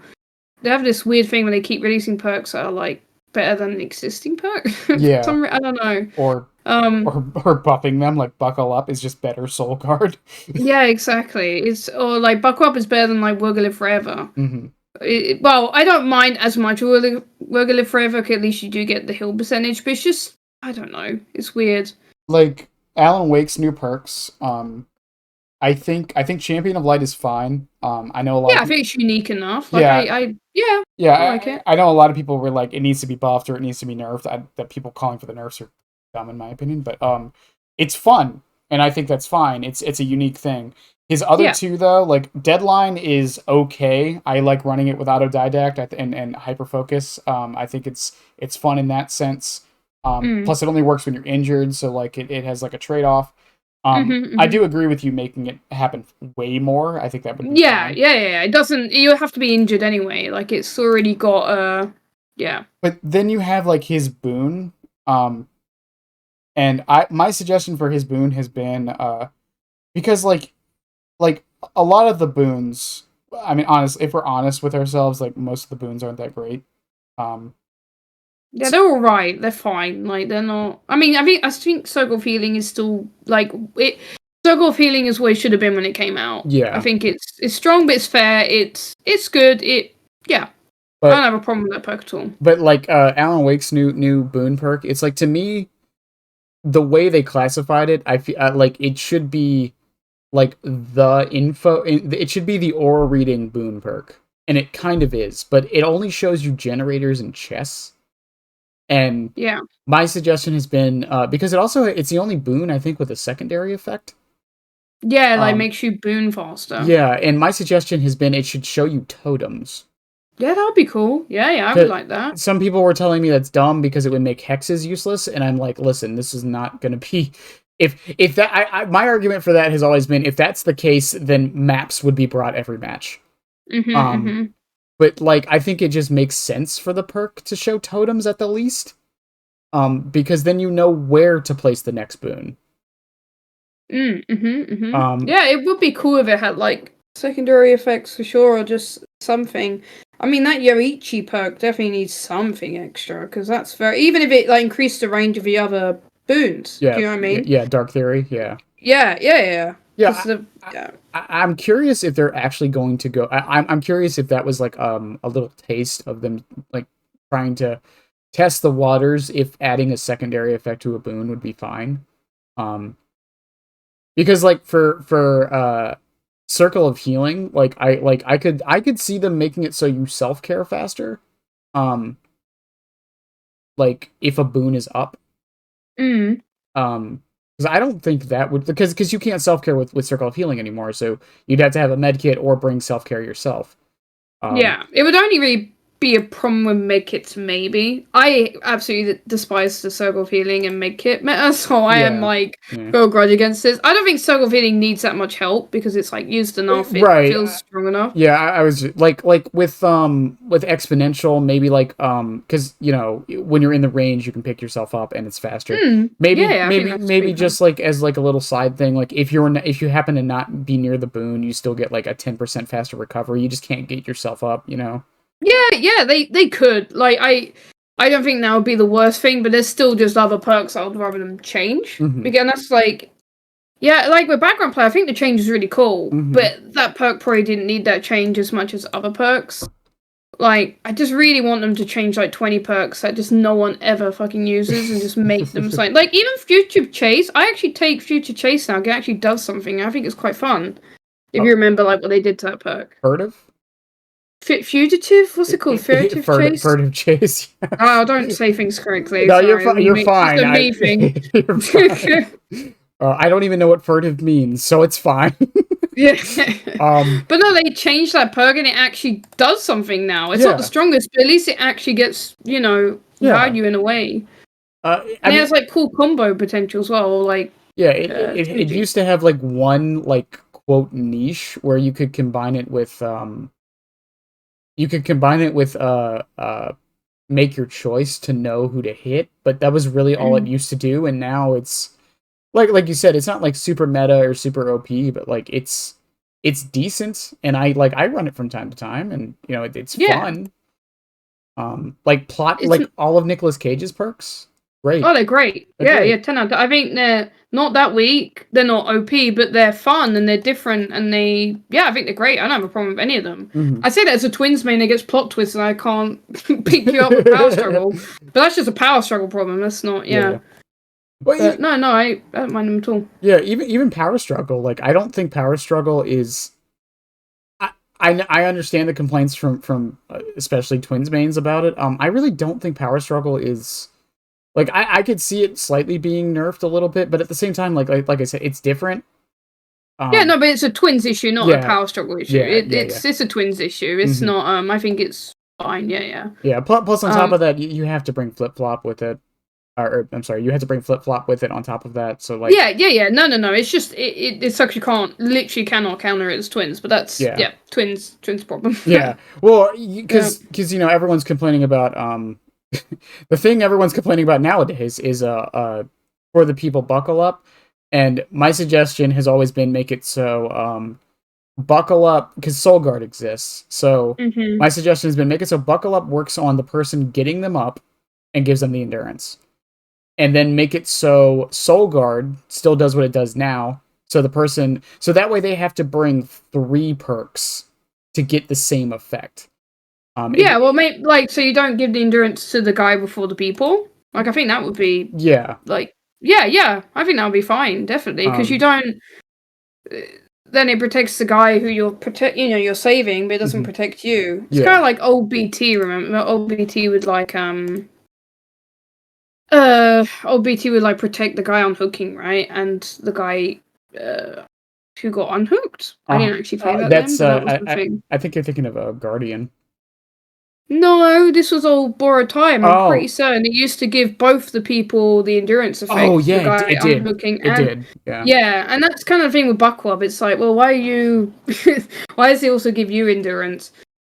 They have this weird thing where they keep releasing perks that are like better than the existing perk. yeah, I don't know. or Um, or buffing them like buckle up is just better soul guard. yeah, exactly. It's or like Buckle Up is better than like We're Gonna Live Forever. hmm Well, I don't mind as much We're Gonna Live Forever. 'Cause at least you do get the heal percentage, but it's just I don't know. It's weird. Like Alan Wake's new perks. I think Champion of Light is fine. I know a lot Yeah, of I people. think it's unique enough. Like Yeah, yeah, yeah. I like it. I know a lot of people were like, it needs to be buffed or it needs to be nerfed. That people calling for the nerfs are dumb in my opinion, but it's fun, and I think that's fine. It's a unique thing. His other Yeah. two though, like Deadline is okay. I like running it with Autodidact and Hyperfocus. I think it's fun in that sense. Mm. Plus, it only works when you're injured, so like it has like a trade off. Mhm. I Mhm. do agree with you making it happen way more. I think that would be Yeah, fine. yeah, yeah, yeah. It doesn't. You have to be injured anyway. Like it's already got yeah. But then you have like his boon. Um, and I my suggestion for his boon has been because like a lot of the boons. I mean, honest, if we're honest with ourselves, like most of the boons aren't that great. Um, Yeah, they're all right. They're fine. Like they're not. I think Circle of Healing is still like it. Circle of Healing is what it should have been when it came out. I yeah, think it's strong, but it's fair. It's good. Yeah. I but don't have a problem with that perk at all. like Alan Wake's new boon perk, it's like to me the way they classified it, I feel like it should be like the info. It should be the aura reading boon perk, and it kind of is, but it only shows you generators and chests. And Yeah. my suggestion has been because it's the only boon I think with a secondary effect. Yeah, like Um, makes you boon faster. yeah, and my suggestion has been it should show you totems. Yeah, that would be cool. Yeah, yeah, I would 'Cause like that. some people were telling me that's dumb because it would make hexes useless, and I'm like, listen, this is not going to be. If that, my argument for that has always been if that's the case, then maps would be brought every match. Mhm, Um, mhm. but like I think it just makes sense for the perk to show totems at the least. because then you know where to place the next boon. Yeah, it would be cool if it had like secondary effects for sure, or just something. I mean, that Yoichi perk definitely needs something extra because that's very. Even if it like increased the range of the other boons, Yeah, do you know what I mean? yeah, Dark Theory, yeah. Yeah. Yeah, Yeah. I'm curious if they're actually going to go. I'm curious if that was like a little taste of them like trying to test the waters. If adding a secondary effect to a boon would be fine, because like for Circle of Healing, like I could see them making it so you self care faster. Um, like if a boon is up. Because I don't think that would because you can't self care with Circle of Healing anymore. So you'd have to have a med kit or bring self care yourself. Yeah, it would only really be a problem with medkits, maybe. I absolutely despise the Circle of Healing and medkit meta, so I am like go grudge against this. I don't think Circle of Healing needs that much help because it's like used enough, it Right. feels strong enough. Yeah, I was like with exponential, maybe like because you know when you're in the range you can pick yourself up and it's faster. Maybe just like as like a little side thing, like if you happen to not be near the boon, you still get like a 10% faster recovery. You just can't get yourself up, you know. Yeah, they could. Like I don't think that would be the worst thing, but there's still just other perks I would rather them change. Again, that's like yeah, like with background play, I think the change is really cool, but that perk probably didn't need that change as much as other perks. Like, I just really want them to change like 20 perks that just no one ever fucking uses and just make them like even Future Chase. I actually take Future Chase now. It actually does something. I think it's quite fun. If you remember like what they did to that perk. Furtive? Fugitive? What's it called? Furtive Chase? Furtive Chase. Oh, don't say things correctly. No, sorry. you're fine. It's a me thing. You're fine. I don't even know what furtive means, so it's fine. Yeah. But no, they changed that perk and it actually does something now. It's not the strongest, but at least it actually gets, value in a way. And it has like cool combo potential as well. Like it used to have like one like quote niche where you could combine it with make your choice to know who to hit, but that was really all it used to do, and now it's like you said, it's not like super meta or super OP, but like it's decent, and I run it from time to time, and it's fun. Like all of Nicolas Cage's perks, great. Oh, they're great. Yeah, 10 out of 10. I think they're not that weak. They're not OP, but they're fun and they're different, and I think they're great. I don't have a problem with any of them. I say that as a Twins main against plot twist, and I can't pick you up with power struggle, but that's just a power struggle problem. That's not Well, no, I don't mind them at all. Yeah, even power struggle. Like I don't think power struggle is. I understand the complaints from especially Twins mains about it. I really don't think power struggle is. Like I could see it slightly being nerfed a little bit, but at the same time, like I said, it's different. But it's a Twins issue, not a power struggle issue. It's a Twins issue. It's not. I think it's fine. Yeah. Plus, on top of that, you have to bring flip flop with it. Or I'm sorry, you had to bring flip flop with it on top of that. So like No. It's just it sucks. You cannot counter it as Twins, but that's Twins problem. Yeah. Well, because everyone's complaining about the thing everyone's complaining about nowadays is for the people buckle up, and my suggestion has always been make it so buckle up because Soul Guard exists. So my suggestion has been make it so buckle up works on the person getting them up and gives them the endurance, and then make it so Soul Guard still does what it does now. So that way they have to bring 3 perks to get the same effect. So you don't give the endurance to the guy before the people. Like, I think that would be I think that would be fine, definitely, because you don't. Then it protects the guy who you're saving, but it doesn't protect you. It's kind of like old BT. Remember, old BT would protect the guy unhooking, right? And the guy who got unhooked. I didn't actually play that. That's that was the thing. I think you're thinking of a Guardian. No, this was all borrowed time. I'm pretty certain it used to give both the people the endurance effect. Oh yeah, the guy it did. Unhooking It did. Yeah. Yeah, and that's kind of the thing with Buckle Up. It's like, well, why are you? Why does it also give you endurance?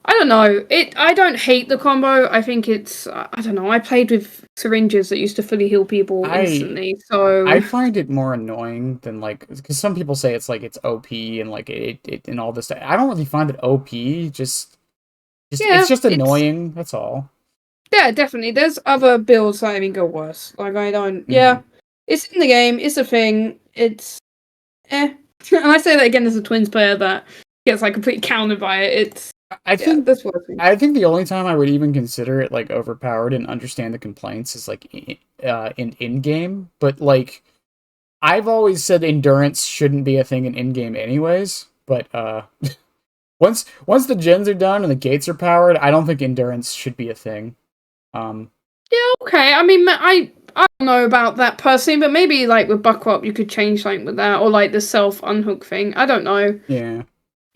I don't know. I don't hate the combo. I think it's I don't know. I played with syringes that used to fully heal people instantly. So I find it more annoying than like because some people say it's like it's OP and like it and all this stuff. I don't really find it OP. Just yeah, it's just annoying. That's all. yeah, definitely. There's other builds that I think go worse. Like I don't. Mm-hmm. Yeah, it's in the game. It's a thing. It's and I say that again as a Twins player that gets like completely countered by it. It's I yeah, think that's what I think. I think the only time I would even consider it like overpowered and understand the complaints is like in game. But like I've always said endurance shouldn't be a thing in game anyways. But once the gens are done and the gates are powered, I don't think endurance should be a thing. Yeah, okay. I mean, I don't know about that personally, but maybe like with Buckwop you could change like with that or like the self unhook thing. I don't know. Yeah.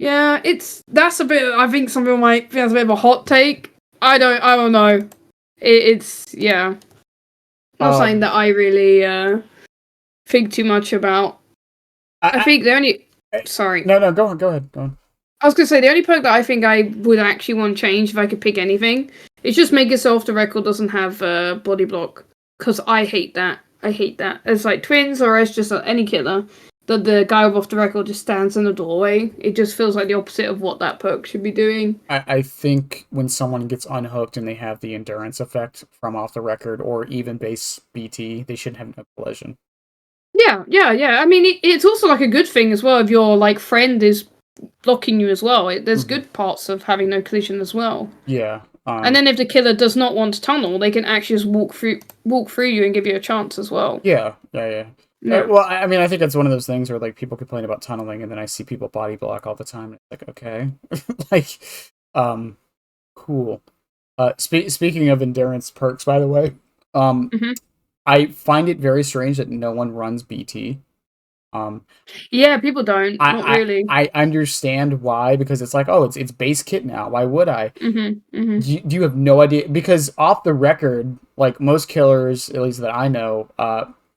Yeah, that's a bit. I think some people might think that's a bit of a hot take. I don't know. It's yeah, not something that I really think too much about. I think the only sorry. No, go ahead. I was gonna say the only perk that I think I would actually want to change if I could pick anything is just make it so off the record doesn't have body block because I hate that. I hate that. As like Twins or as just any killer, that the guy with off the record just stands in the doorway. It just feels like the opposite of what that perk should be doing. I think when someone gets unhooked and they have the endurance effect from off the record or even base BT, they shouldn't have no collision. Yeah. I mean, it's also like a good thing as well if your like friend is blocking you as well. There's good parts of having no collision as well. Yeah. And then if the killer does not want to tunnel, they can actually just walk through you and give you a chance as well. Yeah. Yeah. Well, I mean, I think that's one of those things where like people complain about tunneling, and then I see people body block all the time. And it's like, okay, like, cool. Speaking of endurance perks, by the way, I find it very strange that no one runs BT. Yeah, people don't. Not really. I understand why, because it's like, oh, it's base kit now. Why would I? You have no idea, because off the record, like most killers, at least that I know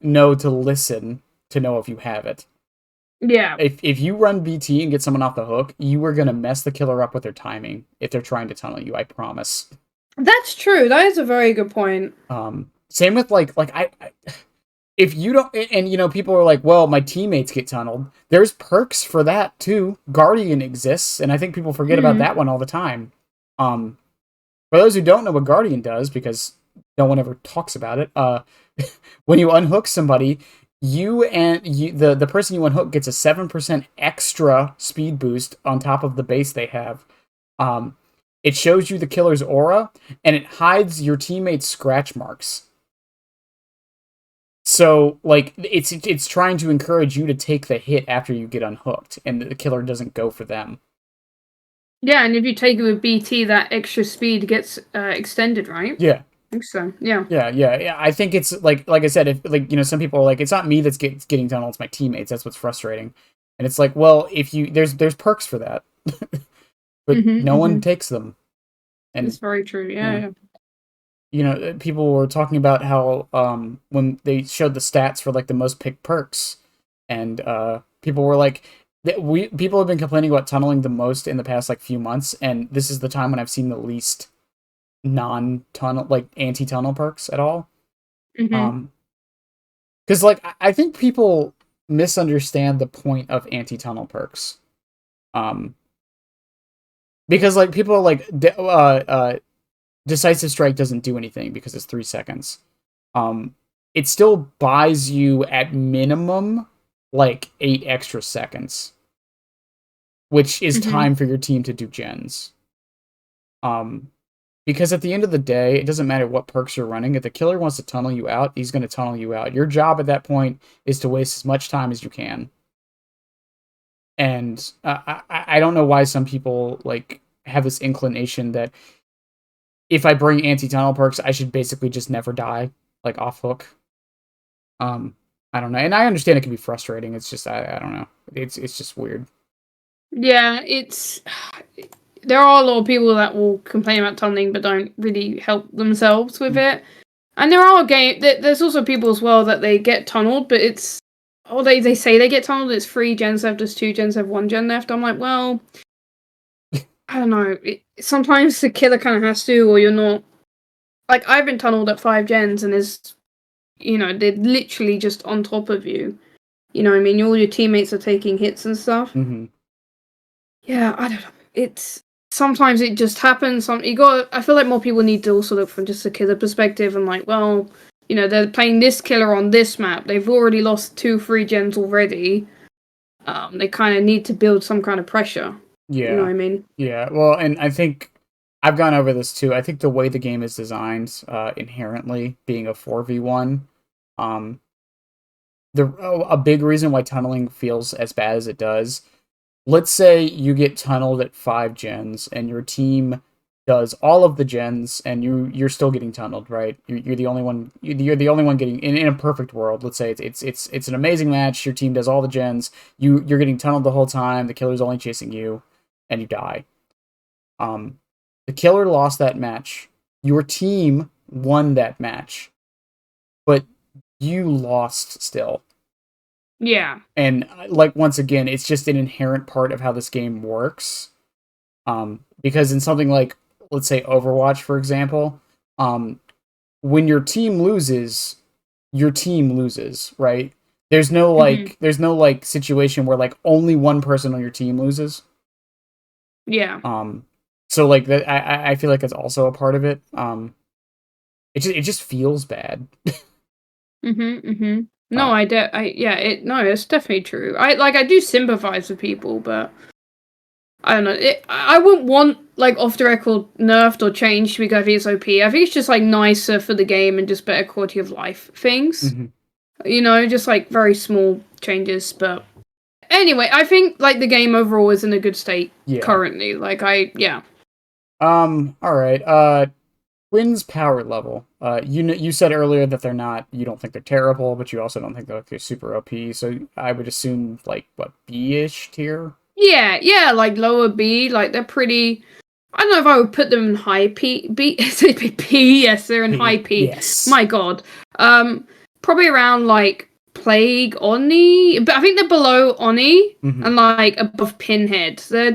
to listen to know if you have it. Yeah. If you run BT and get someone off the hook, you are gonna mess the killer up with their timing if they're trying to tunnel you. I promise. That's true. That is a very good point. Same with like I if you don't, and you know, people are like, well, my teammates get tunneled. There's perks for that too. Guardian exists, and I think people forget about that one all the time. For those who don't know what Guardian does, because no one ever talks about it, when you unhook somebody, the person you unhook gets a 7% extra speed boost on top of the base they have. It shows you the killer's aura, and it hides your teammates' scratch marks. So, like, it's trying to encourage you to take the hit after you get unhooked, and the killer doesn't go for them. Yeah, and if you take it with BT, that extra speed gets extended, right? Yeah. I think so. Yeah. Yeah. I think it's like I said, if like, you know, some people are like, it's not me that's getting tunneled, it's my teammates. That's what's frustrating. And it's like, well, if you there's perks for that, but no one takes them. And it's very true. Yeah. You know, people were talking about how when they showed the stats for like the most picked perks, and people were like, people have been complaining about tunneling the most in the past like few months, and this is the time when I've seen the least non-tunnel, like anti-tunnel perks at all. Because like I think people misunderstand the point of anti-tunnel perks. Because like people are like Decisive Strike doesn't do anything because it's 3 seconds. It still buys you at minimum like 8 extra seconds, which is time for your team to do gens. Because at the end of the day, it doesn't matter what perks you're running. If the killer wants to tunnel you out, he's going to tunnel you out. Your job at that point is to waste as much time as you can. And I don't know why some people like have this inclination that if I bring anti-tunnel perks, I should basically just never die, like off hook. I don't know, and I understand it can be frustrating. It's just I don't know. It's just weird. Yeah, there are a lot of people that will complain about tunneling but don't really help themselves with it. And there are there's also people as well that they get tunneled, but it's they say they get tunneled. It's 3 gens left, there's 2 gens left, 1 gen left. I'm like, well, I don't know. Sometimes the killer kind of has to, or you're not. Like, I've been tunneled at 5 gens, and they're literally just on top of you. You know what I mean? All your teammates are taking hits and stuff. Mm-hmm. Yeah, I don't know. Sometimes it just happens. I feel like more people need to also look from just a killer perspective and like, well, they're playing this killer on this map. They've already lost 2-3 gens already. They kind of need to build some kind of pressure. Yeah. You know what I mean? Yeah. Well, and I think I've gone over this too. I think the way the game is designed, inherently being a 4v1, a big reason why tunneling feels as bad as it does. Let's say you get tunneled at 5 gens and your team does all of the gens and you're still getting tunneled, right? You're the only one. You're the only one getting in a perfect world. Let's say it's an amazing match. Your team does all the gens. You're getting tunneled the whole time. The killer's only chasing you, and you die. The killer lost that match. Your team won that match, but you lost still. Yeah. And like, once again, it's just an inherent part of how this game works. Because in something like, let's say Overwatch, for example, when your team loses, right? There's no situation where like only one person on your team loses. Yeah. So like that, I feel like that's also a part of it. It just feels bad. No, it's definitely true. I do sympathize with people, but I don't know. I wouldn't want like off the record nerfed or changed because I think it's OP. I think it's just like nicer for the game and just better quality of life things. Mm-hmm. Just like very small changes. But anyway, I think like the game overall is in a good state currently. All right. Twins power level. You said earlier that you don't think they're terrible, but you also don't think they're super OP. So I would assume like what, B-ish tier? Yeah, like lower B, like they're pretty. I don't know if I would put them in high P. P, yes, they're in high P. Yes. My God. Probably around like Plague, Oni, but I think they're below Oni and like above Pinhead. They're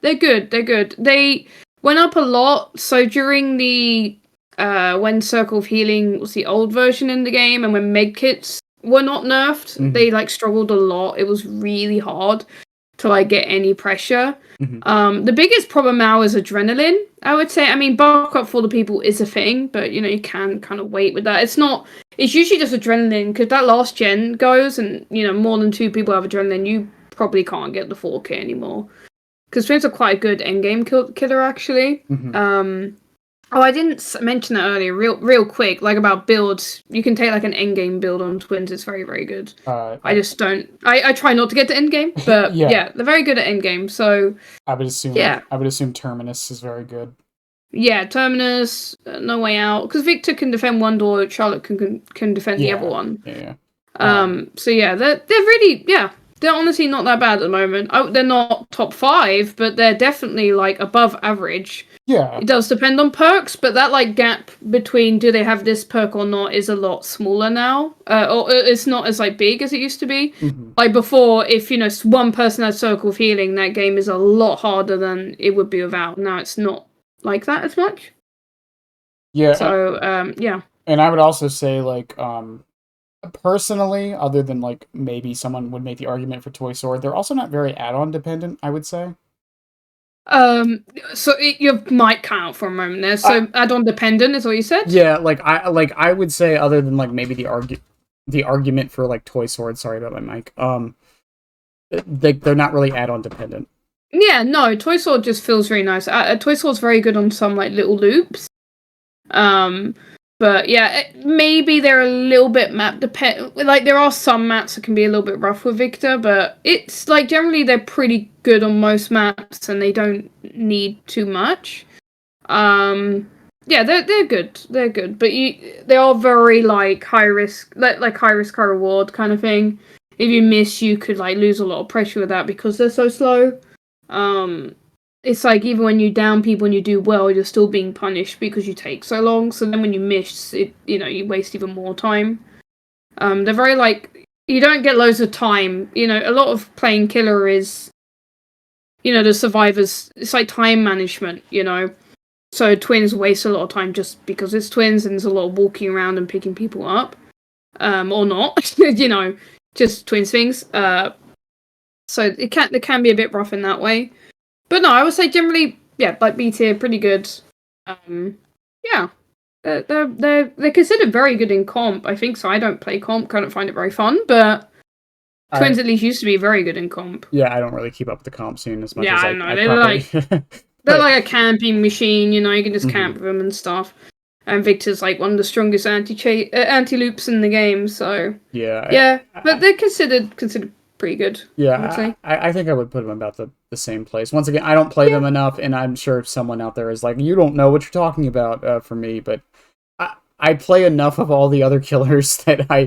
good. They're good. They went up a lot. So during the when Circle of Healing was the old version in the game, and when medkits were not nerfed, they like struggled a lot. It was really hard to like get any pressure. The biggest problem now is adrenaline, I would say. I mean, bulk up for the people is a thing, but you can kind of wait with that. It's usually just adrenaline, because that last gen goes and more than 2 people have adrenaline, you probably can't get the 4K anymore. Because Twins are quite a good endgame killer, actually. Oh, I didn't mention that earlier. Real quick, like about builds. You can take like an endgame build on Twins. It's very, very good. I just don't. I try not to get to endgame, but yeah, they're very good at endgame. So I would assume Terminus is very good. Yeah, Terminus, No Way Out, because Victor can defend one door, Charlotte can defend the other one. Yeah. So yeah, they're really they're honestly not that bad at the moment. They're not top 5, but they're definitely like above average. Yeah. It does depend on perks, but that like gap between do they have this perk or not is a lot smaller now. Or it's not as like big as it used to be. Like before, if one person had Circle of Healing, that game is a lot harder than it would be without. Now it's not like that as much. Yeah. So yeah. And I would also say like personally, other than like maybe someone would make the argument for Toy Sword, they're also not very add-on dependent, I would say. So you might count for a moment there. So add-on dependent is what you said? Yeah, I would say, other than like maybe the argument for like Toy Sword, sorry about my mic. They're not really add-on dependent. Yeah, no, Toy Sword just feels very nice. Toy Sword's very good on some like little loops. But yeah, maybe they're a little bit map dependent. Like there are some maps that can be a little bit rough with Victor, but it's like generally they're pretty good on most maps and they don't need too much. Yeah, they're good. They're good, but they are very like high risk, like high risk high reward kind of thing. If you miss, you could like lose a lot of pressure with that because they're so slow. It's like even when you down people and you do well, you're still being punished because you take so long. So then when you miss, you waste even more time. They're very like, you don't get loads of time. A lot of playing killer is, the survivors. It's like time management, So twins waste a lot of time just because it's twins, and there's a lot of walking around and picking people up, or not, just twins things. So it can be a bit rough in that way, but no, I would say generally, yeah, like B tier, pretty good. Yeah, they're considered very good in comp. I think so. I don't play comp, I don't find it very fun, but twins at least used to be very good in comp. Yeah, I don't really keep up with the comp scene as much as I know. I They're probably... they're like a camping machine, you can just camp with them and stuff. And Victor's like one of the strongest anti-loops in the game, so yeah, but they're considered pretty good. Yeah, I would say. I think I would put them about the same place. Once again, I don't play them enough, and I'm sure someone out there is like, you don't know what you're talking about for me, but I play enough of all the other killers that I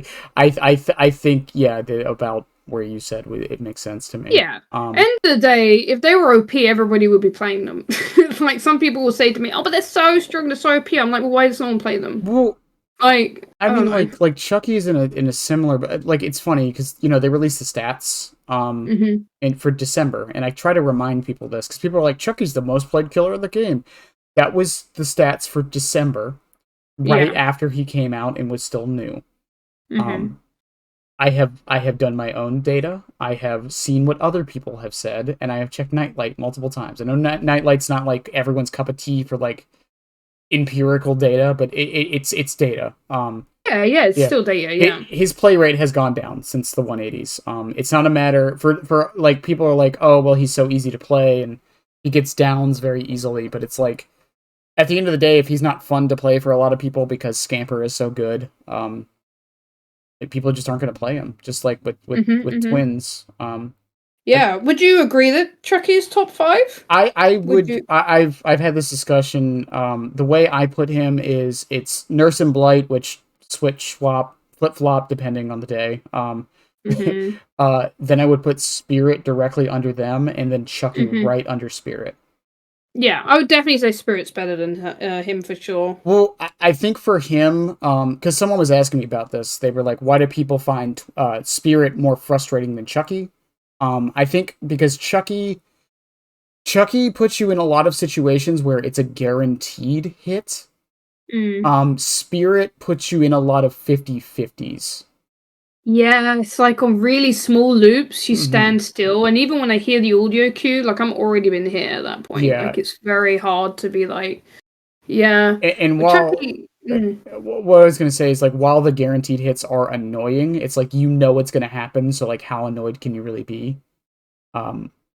think about where you said it makes sense to me. Yeah. End of the day, if they were OP, everybody would be playing them. Like some people will say to me, "Oh, but they're so strong, they're so OP." I'm like, "Well, why does no one play them?" Well, I mean, like Chucky's in a similar, but like it's funny because they released the stats and for December, and I try to remind people this because people are like, Chucky's the most played killer in the game. That was the stats for December, right after he came out and was still new. I have done my own data. I have seen what other people have said, and I have checked Nightlight multiple times. I know Nightlight's not like everyone's cup of tea for like empirical data, but it's data. It's still data. Yeah, his play rate has gone down since the 180s. It's not a matter for like people are like, oh well, he's so easy to play and he gets downs very easily, but it's like at the end of the day, if he's not fun to play for a lot of people because Scamper is so good, people just aren't going to play him. Just like with twins. Would you agree that Chucky is top 5? I would. I've had this discussion. The way I put him is it's Nurse and Blight, which switch swap flip flop depending on the day. Then I would put Spirit directly under them, and then Chucky right under Spirit. Yeah, I would definitely say Spirit's better than him for sure. Well, I think for him, because someone was asking me about this, they were like, "Why do people find Spirit more frustrating than Chucky?" I think because Chucky puts you in a lot of situations where it's a guaranteed hit. Spirit puts you in a lot of 50-50s. Yeah, it's like on really small loops, you stand still, and even when I hear the audio cue, like I'm already been here at that point. Yeah. Like it's very hard to be like, yeah. And while what I was gonna say is like while the guaranteed hits are annoying, it's like what's gonna happen, so like how annoyed can you really be?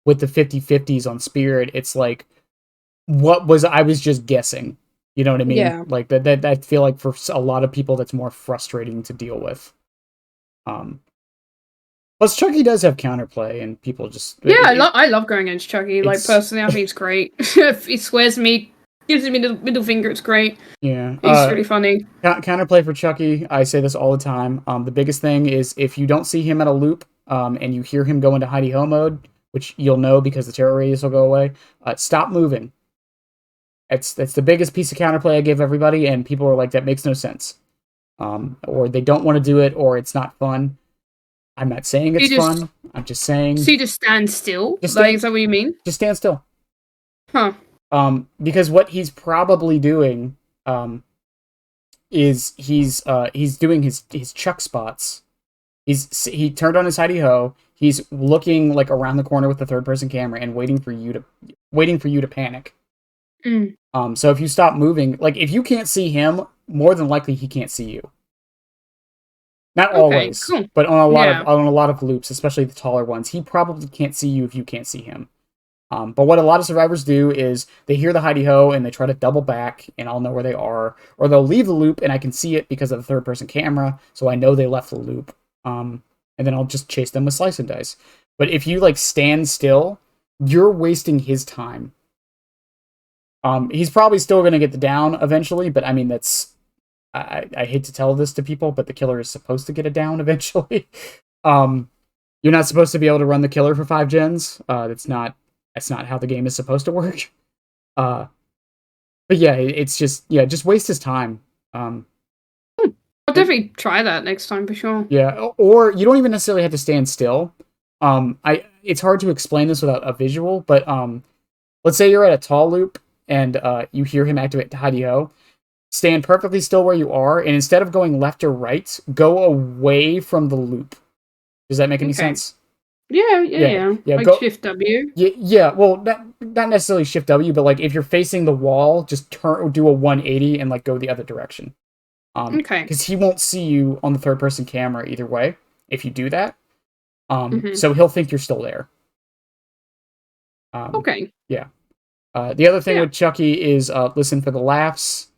With the 50-50s on Spirit, it's like I was just guessing. You know what I mean? Yeah. Like that I feel like for a lot of people that's more frustrating to deal with. Plus Chucky does have counterplay, and people just I love going against Chucky. Like personally, I think it's great. If he swears me, gives me the middle finger, it's great. Yeah, it's really funny. Counterplay for Chucky, I say this all the time. The biggest thing is if you don't see him at a loop, and you hear him go into hidey ho mode, which you'll know because the terror radius will go away. Stop moving. That's the biggest piece of counterplay I give everybody, and people are like, that makes no sense. Or they don't want to do it, or it's not fun. I'm not saying it's fun. I'm just saying. So you just stand still? Is that what you mean? Just stand still. Huh. Because what he's probably doing, is he's doing his chuck spots. He turned on his hidey ho. He's looking like around the corner with the third person camera and waiting for you to panic. So if you stop moving, like if you can't see him, more than likely he can't see you. Not always, cool. but on a lot of loops, especially the taller ones, he probably can't see you if you can't see him. But what a lot of survivors do is they hear the hidey ho and they try to double back, and I'll know where they are, or they'll leave the loop and I can see it because of the third person camera, so I know they left the loop. And then I'll just chase them with slice and dice. But if you like stand still, you're wasting his time. He's probably still going to get the down eventually, but I mean that's. I hate to tell this to people, but the killer is supposed to get a down eventually. You're not supposed to be able to run the killer for 5 gens. That's not how the game is supposed to work. But yeah, it's just waste his time. I'll definitely try that next time for sure. Yeah, or you don't even necessarily have to stand still. it's hard to explain this without a visual, but let's say you're at a tall loop and you hear him activate Tiddy-Ho. Stand perfectly still where you are, and instead of going left or right, go away from the loop. Does that make any sense? Yeah. Like go, Shift W. Yeah. Well, not necessarily Shift W, but like if you're facing the wall, just do a 180 and like go the other direction. Okay. Because he won't see you on the third person camera either way if you do that. So he'll think you're still there. Okay. Yeah. The other thing with Chucky is listen for the laughs.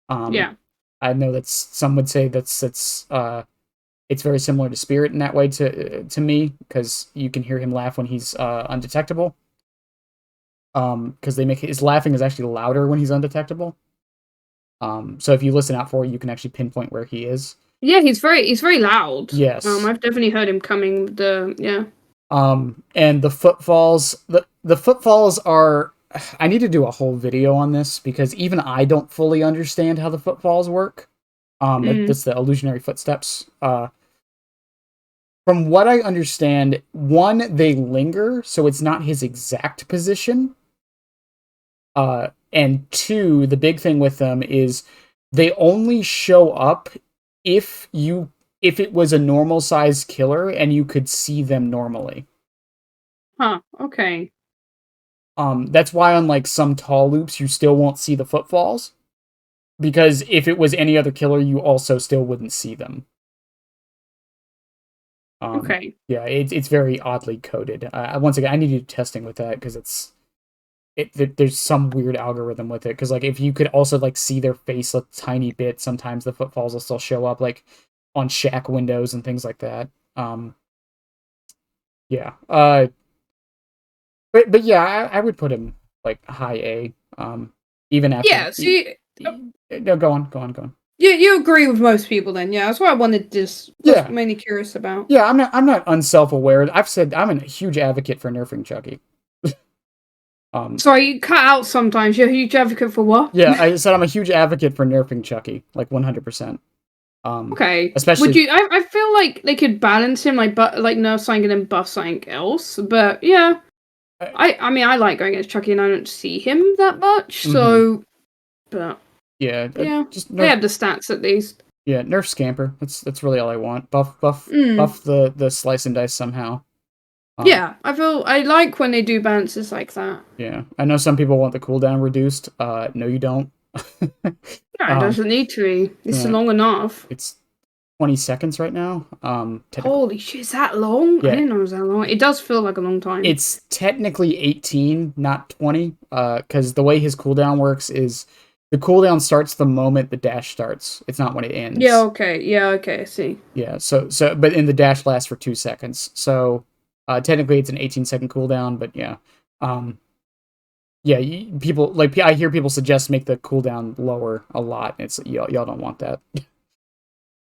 I know that some would say that's it's very similar to Spirit in that way to me, because you can hear him laugh when he's undetectable. Because his laughing is actually louder when he's undetectable. So if you listen out for it, you can actually pinpoint where he is. Yeah, he's very loud. Yes. I've definitely heard him coming. And the footfalls, the footfalls are. I need to do a whole video on this because even I don't fully understand how the footfalls work. That's the illusionary footsteps. From what I understand, one, they linger, so it's not his exact position. And two, the big thing with them is they only show up if it was a normal size killer and you could see them normally. Huh, okay. That's why on like some tall loops you still won't see the footfalls, because if it was any other killer you also still wouldn't see them. Okay. Yeah, it's very oddly coded. Once again, I need to do testing with that because there's some weird algorithm with it. Because like if you could also like see their face a tiny bit, sometimes the footfalls will still show up like on shack windows and things like that. Yeah. But yeah, I would put him like high A. Even after. Yeah. See. No, go on. Yeah, you agree with most people then. Yeah, that's what I wanted to just was mainly curious about. Yeah, I'm not unself-aware. I've said I'm a huge advocate for nerfing Chucky. Sorry, you cut out sometimes. You're a huge advocate for what? Yeah, I said I'm a huge advocate for nerfing Chucky, like 100%. Okay. Especially, would you? I feel like they could balance him, like nerf something and then buff something else. But yeah, I mean I like going against Chucky and I don't see him that much. So, but yeah, just they have the stats at least. Yeah, nerf Scamper. That's really all I want. Buff the slice and dice somehow. Yeah, I like when they do balances like that. Yeah, I know some people want the cooldown reduced. No, you don't. It doesn't need to be. It's long enough. It's 20 seconds right now. Holy shit, is that long? Yeah. I didn't know it was that long. It does feel like a long time. It's technically 18, not 20, because the way his cooldown works is the cooldown starts the moment the dash starts. It's not when it ends. Yeah, okay, I see. Yeah, so but in the dash lasts for 2 seconds. So technically it's an 18-second cooldown, but yeah. People like I hear people suggest make the cooldown lower a lot. It's y'all don't want that.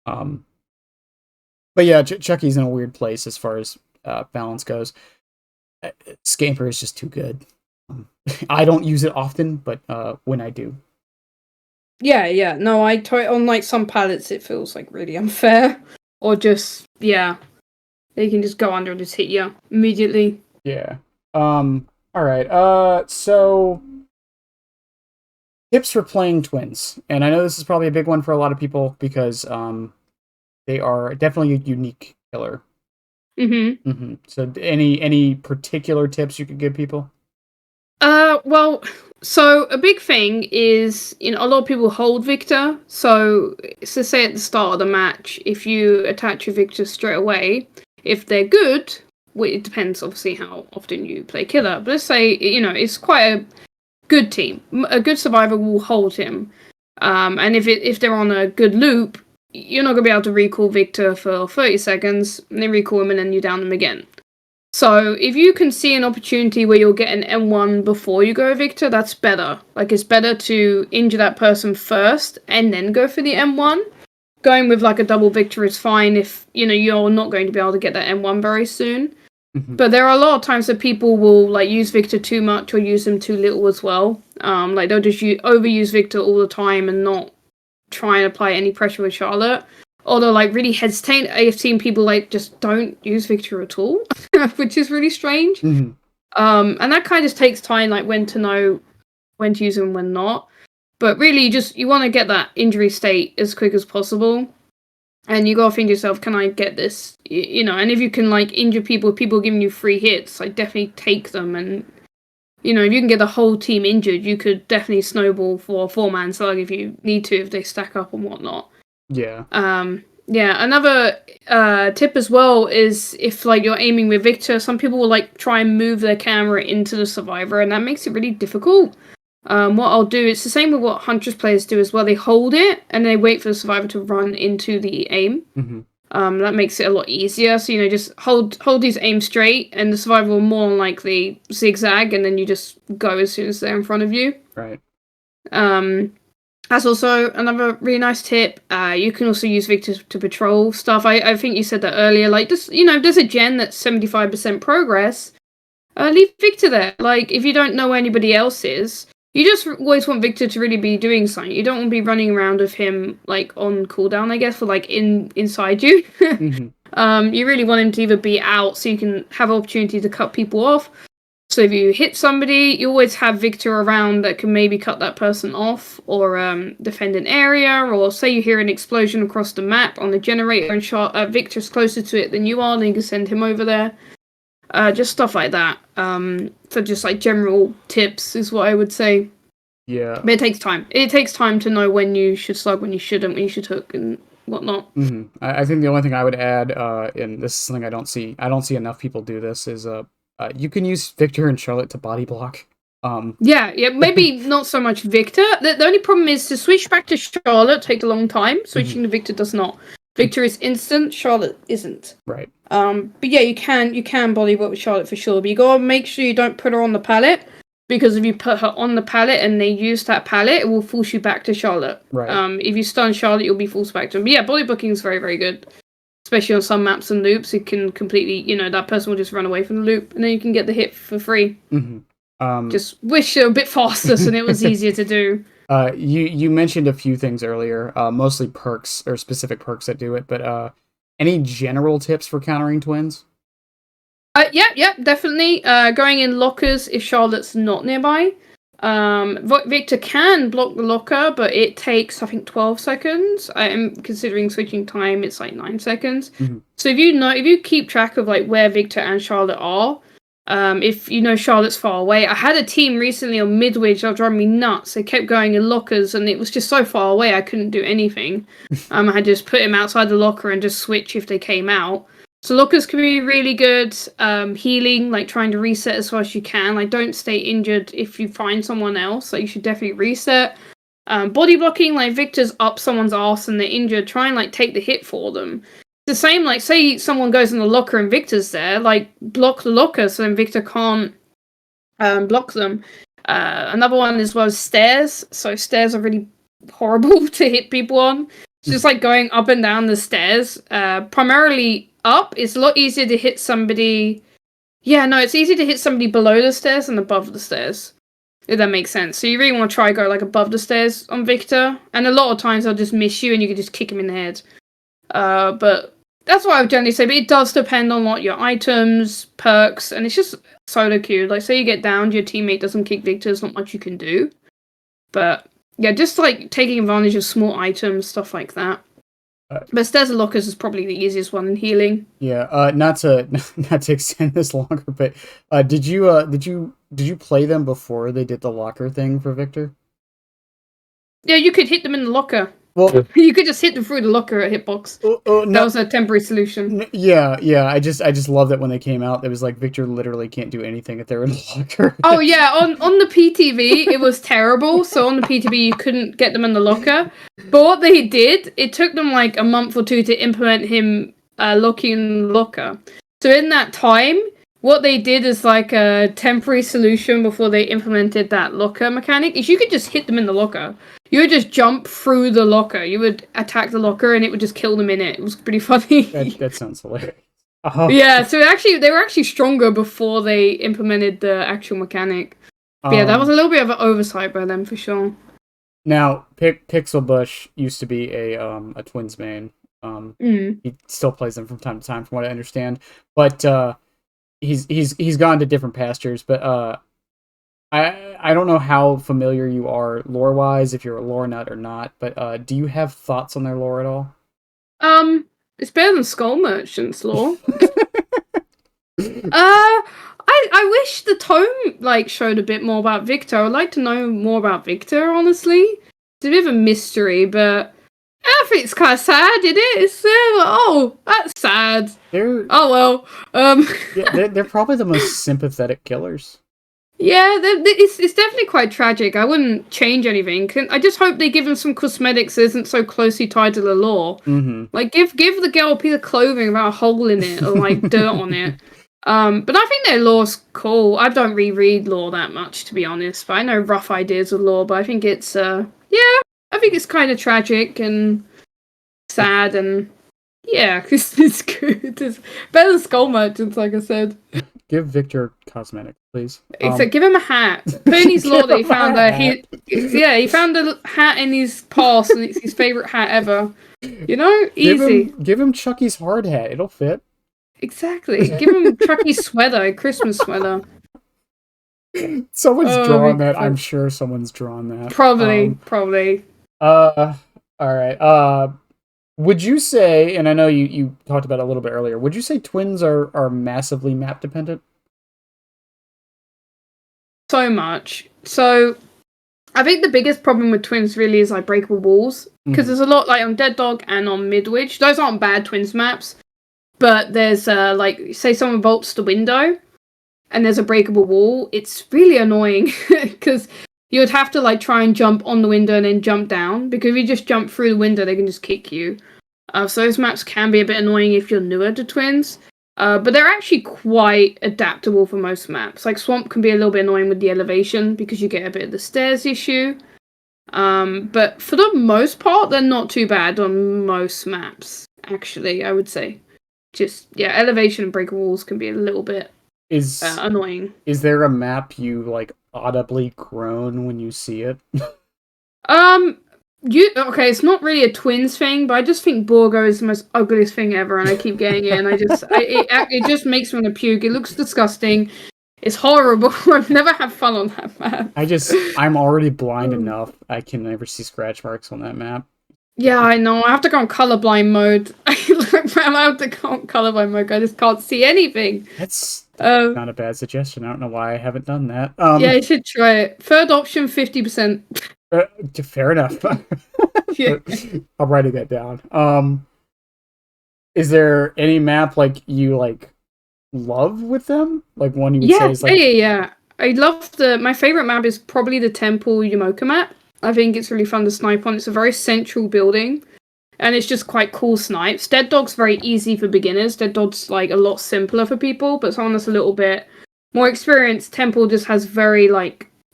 But yeah, Chucky's in a weird place as far as balance goes. Scamper is just too good. I don't use it often, but when I do. Yeah. No, on like some palettes it feels like really unfair. Or just they can just go under and just hit you immediately. Yeah. Alright, so tips for playing twins. And I know this is probably a big one for a lot of people because they are definitely a unique killer. So any particular tips you could give people? Well, so a big thing is, a lot of people hold Victor. So say at the start of the match, if you attach your Victor straight away, if they're good, well, it depends obviously how often you play killer, but let's say, it's quite a good team. A good survivor will hold him. And if they're on a good loop, you're not going to be able to recall Victor for 30 seconds, and then recall him and then you down them again. So if you can see an opportunity where you'll get an M1 before you go Victor, that's better. Like, it's better to injure that person first and then go for the M1. Going with like a double Victor is fine if, you're not going to be able to get that M1 very soon. But there are a lot of times that people will like use Victor too much or use him too little as well. Like they'll just overuse Victor all the time and not try and apply any pressure with Charlotte. although like really hesitate. I've seen people like just don't use Victor at all, which is really strange. Mm-hmm. And that kind of takes time, like when to know when to use them and when not. But really, you want to get that injury state as quick as possible. And you gotta think to yourself, can I get this? You know, and if you can like injure people giving you free hits, like definitely take them. And you know, if you can get the whole team injured, you could definitely snowball for a 4-man slug if you need to, if they stack up and whatnot. Yeah. Yeah. Another tip as well is if like you're aiming with Victor, some people will like try and move their camera into the survivor, and that makes it really difficult. What I'll do, it's the same with what Huntress players do as well. They hold it and they wait for the survivor to run into the aim. Mm-hmm. That makes it a lot easier. So, you know, just hold these aim straight, and the survivor will more likely zigzag, and then you just go as soon as they're in front of you. Right. That's also another really nice tip. You can also use Victor to patrol stuff. I think you said that earlier. Like, just, you know, if there's a gen that's 75% progress, leave Victor there. Like, if you don't know where anybody else is, you just always want Victor to really be doing something. You don't want to be running around with him, like, on cooldown, I guess, for, like, inside you. Mm-hmm. You really want him to either be out so you can have opportunity to cut people off. So if you hit somebody, you always have Victor around that can maybe cut that person off, or defend an area, or say you hear an explosion across the map on the generator and Victor's closer to it than you are, then you can send him over there. Just stuff like that. So just like general tips is what I would say. Yeah. But it takes time. It takes time to know when you should slug, when you shouldn't, when you should hook and whatnot. Mm-hmm. I think the only thing I would add, and this is something I don't see enough people do this, is you can use Victor and Charlotte to body block. Yeah, maybe not so much Victor. The only problem is to switch back to Charlotte takes a long time. Switching to Victor does not. Victor is instant, Charlotte isn't. Right. But yeah, you can body block with Charlotte for sure. But you gotta make sure you don't put her on the pallet, because if you put her on the pallet and they use that pallet, it will force you back to Charlotte. Right. If you stun Charlotte, you'll be forced back to him. But yeah, body blocking is very, very good. Especially on some maps and loops, it can completely, you know, that person will just run away from the loop, and then you can get the hit for free. Mm-hmm. Just wish it a bit faster so it was easier to do. You mentioned a few things earlier, mostly perks or specific perks that do it, but any general tips for countering twins? Yeah, definitely. Going in lockers if Charlotte's not nearby. Victor can block the locker, but it takes, I think, 12 seconds. I am considering switching time, it's like 9 seconds. Mm-hmm. So if you keep track of like where Victor and Charlotte are, if you know Charlotte's far away. I had a team recently on Midwich that drove me nuts. They kept going in lockers, and it was just so far away I couldn't do anything. I had to just put him outside the locker and just switch if they came out. So lockers can be really good. Healing, like trying to reset as far as you can. Like, don't stay injured if you find someone else. Like, you should definitely reset. Body blocking, like Victor's up someone's ass and they're injured, try and like take the hit for them. The same, like, say someone goes in the locker and Victor's there, like, block the locker so then Victor can't block them. Another one as well is stairs. So stairs are really horrible to hit people on. It's just like going up and down the stairs. Primarily up, it's a lot easier to hit somebody. Yeah, no, it's easier to hit somebody below the stairs than above the stairs. If that makes sense. So you really want to try go like above the stairs on Victor. And a lot of times they'll just miss you and you can just kick him in the head. But that's what I would generally say. But it does depend on what your items, perks, and it's just solo queue. Like, say you get downed, your teammate doesn't kick Victor, there's not much you can do. But yeah, just like taking advantage of small items, stuff like that. But stairs and lockers is probably the easiest one in healing. Yeah, not to extend this longer, but did you play them before they did the locker thing for Victor? Yeah, you could hit them in the locker. Well, you could just hit them through the locker at hitbox. That was a temporary solution. Yeah. I just love that when they came out, it was like Victor literally can't do anything if they're in a locker. Oh yeah, on the PTV it was terrible. So on the PTV you couldn't get them in the locker. But what they did, it took them like a month or two to implement him locking in the locker. So in that time, what they did is like a temporary solution before they implemented that locker mechanic. Is you could just hit them in the locker. You would just jump through the locker. You would attack the locker and it would just kill them in it. It was pretty funny. That sounds hilarious. Oh. Yeah, so they were actually stronger before they implemented the actual mechanic. But yeah, that was a little bit of an oversight by them for sure. Now, Pixel Bush used to be a Twins main. He still plays them from time to time, from what I understand. But he's gone to different pastures. But I don't know how familiar you are lore wise, if you're a lore nut or not. But do you have thoughts on their lore at all? It's better than Skull Merchant's lore. I wish the tome like showed a bit more about Victor. I'd like to know more about Victor, honestly. It's a bit of a mystery, but I think it's kind of sad. It is. Oh, that's sad. Oh well. Yeah, they're probably the most sympathetic killers. Yeah, it's definitely quite tragic. I wouldn't change anything. I just hope they give him some cosmetics that isn't so closely tied to the lore. Mm-hmm. Like, give the girl a piece of clothing without a hole in it or like dirt on it. But I think their lore's cool. I don't reread lore that much, to be honest. But I know rough ideas of lore. But I think it's I think it's kind of tragic and sad and yeah, it's good. It's better than Skull Merchants, like I said. Give Victor cosmetics, please. Except give him a hat. Put in his lore that he found he found a hat in his past and it's his favourite hat ever. You know? Easy. Give him Chucky's hard hat. It'll fit. Exactly. Give him Chucky's sweater, a Christmas sweater. Someone's drawn that. I'm sure someone's drawn that. Probably. Alright. Would you say, and I know you talked about it a little bit earlier, would you say twins are massively map dependent? So much. So, I think the biggest problem with twins really is like breakable walls. Because there's a lot like on Dead Dog and on Midwich. Those aren't bad twins maps. But there's like, say someone vaults the window and there's a breakable wall. It's really annoying because you would have to like try and jump on the window and then jump down. Because if you just jump through the window, they can just kick you. So those maps can be a bit annoying if you're newer to twins. But they're actually quite adaptable for most maps. Like Swamp can be a little bit annoying with the elevation because you get a bit of the stairs issue. But for the most part, they're not too bad on most maps, actually, I would say. Just, yeah, elevation and breakable walls can be a little bit annoying. Is there a map you, like, audibly groan when you see it? Okay, it's not really a twins thing, but I just think Borgo is the most ugliest thing ever, and I keep getting it, and it just makes me want to puke. It looks disgusting. It's horrible. I've never had fun on that map. I'm already blind enough. I can never see scratch marks on that map. Yeah, I know. I have to go on colorblind mode. I have to go on colorblind mode. I just can't see anything. That's not a bad suggestion. I don't know why I haven't done that. Yeah, you should try it. Third option, 50%. Fair enough. Yeah. I'm writing that down. Is there any map like you like love with them? Like one you would say is like yeah. I love my favorite map is probably the Temple Yamoka map. I think it's really fun to snipe on. It's a very central building. And it's just quite cool snipes. Dead Dog's very easy for beginners. Dead Dog's like a lot simpler for people, but someone that's a little bit more experienced, Temple just has very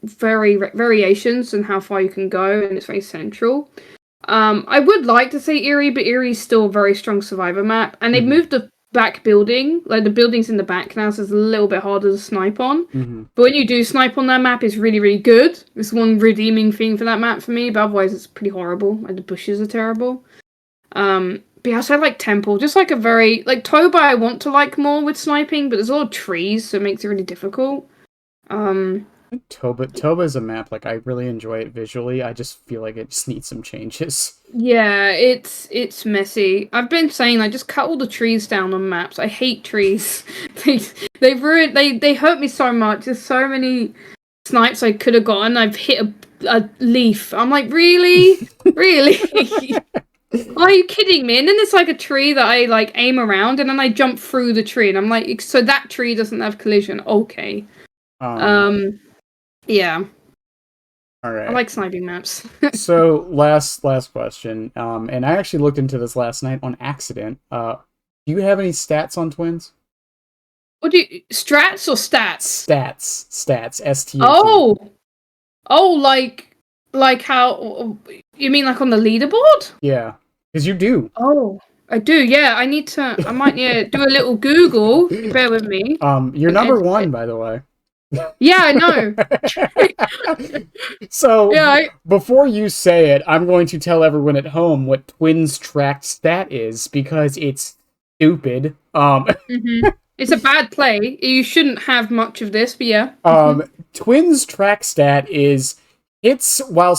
variations in how far you can go, and it's very central. I would like to say Eerie, but Eerie's still a very strong survivor map. And they've moved the back building, like the building's in the back now, so it's a little bit harder to snipe on. But when you do snipe on that map, it's really, really good. It's one redeeming thing for that map for me, but otherwise it's pretty horrible. Like the bushes are terrible. But yeah, so I like Temple, just like a very, like Toba I want to like more with sniping, but there's a lot of trees, so it makes it really difficult. Toba is a map, like, I really enjoy it visually. I just feel like it just needs some changes. Yeah, it's messy. I've been saying, like, just cut all the trees down on maps. I hate trees. they hurt me so much. There's so many snipes I could have gotten. I've hit a leaf. I'm like, really? Really? Are you kidding me? And then there's like a tree that I like aim around and then I jump through the tree and I'm like, so that tree doesn't have collision. Okay. Yeah. All right. I like sniping maps. So last question. And I actually looked into this last night on accident. Do you have any stats on twins? What do you strats or stats? Stats. ST. Oh, like how you mean like on the leaderboard? Yeah. Because you do. Oh, I do, yeah. I might do a little Google. Bear with me. You're number one, by the way. Yeah, I know. So, Yeah, before you say it, I'm going to tell everyone at home what Twins tracked stat is because it's stupid. It's a bad play. You shouldn't have much of this, but yeah. Twins track stat is hits while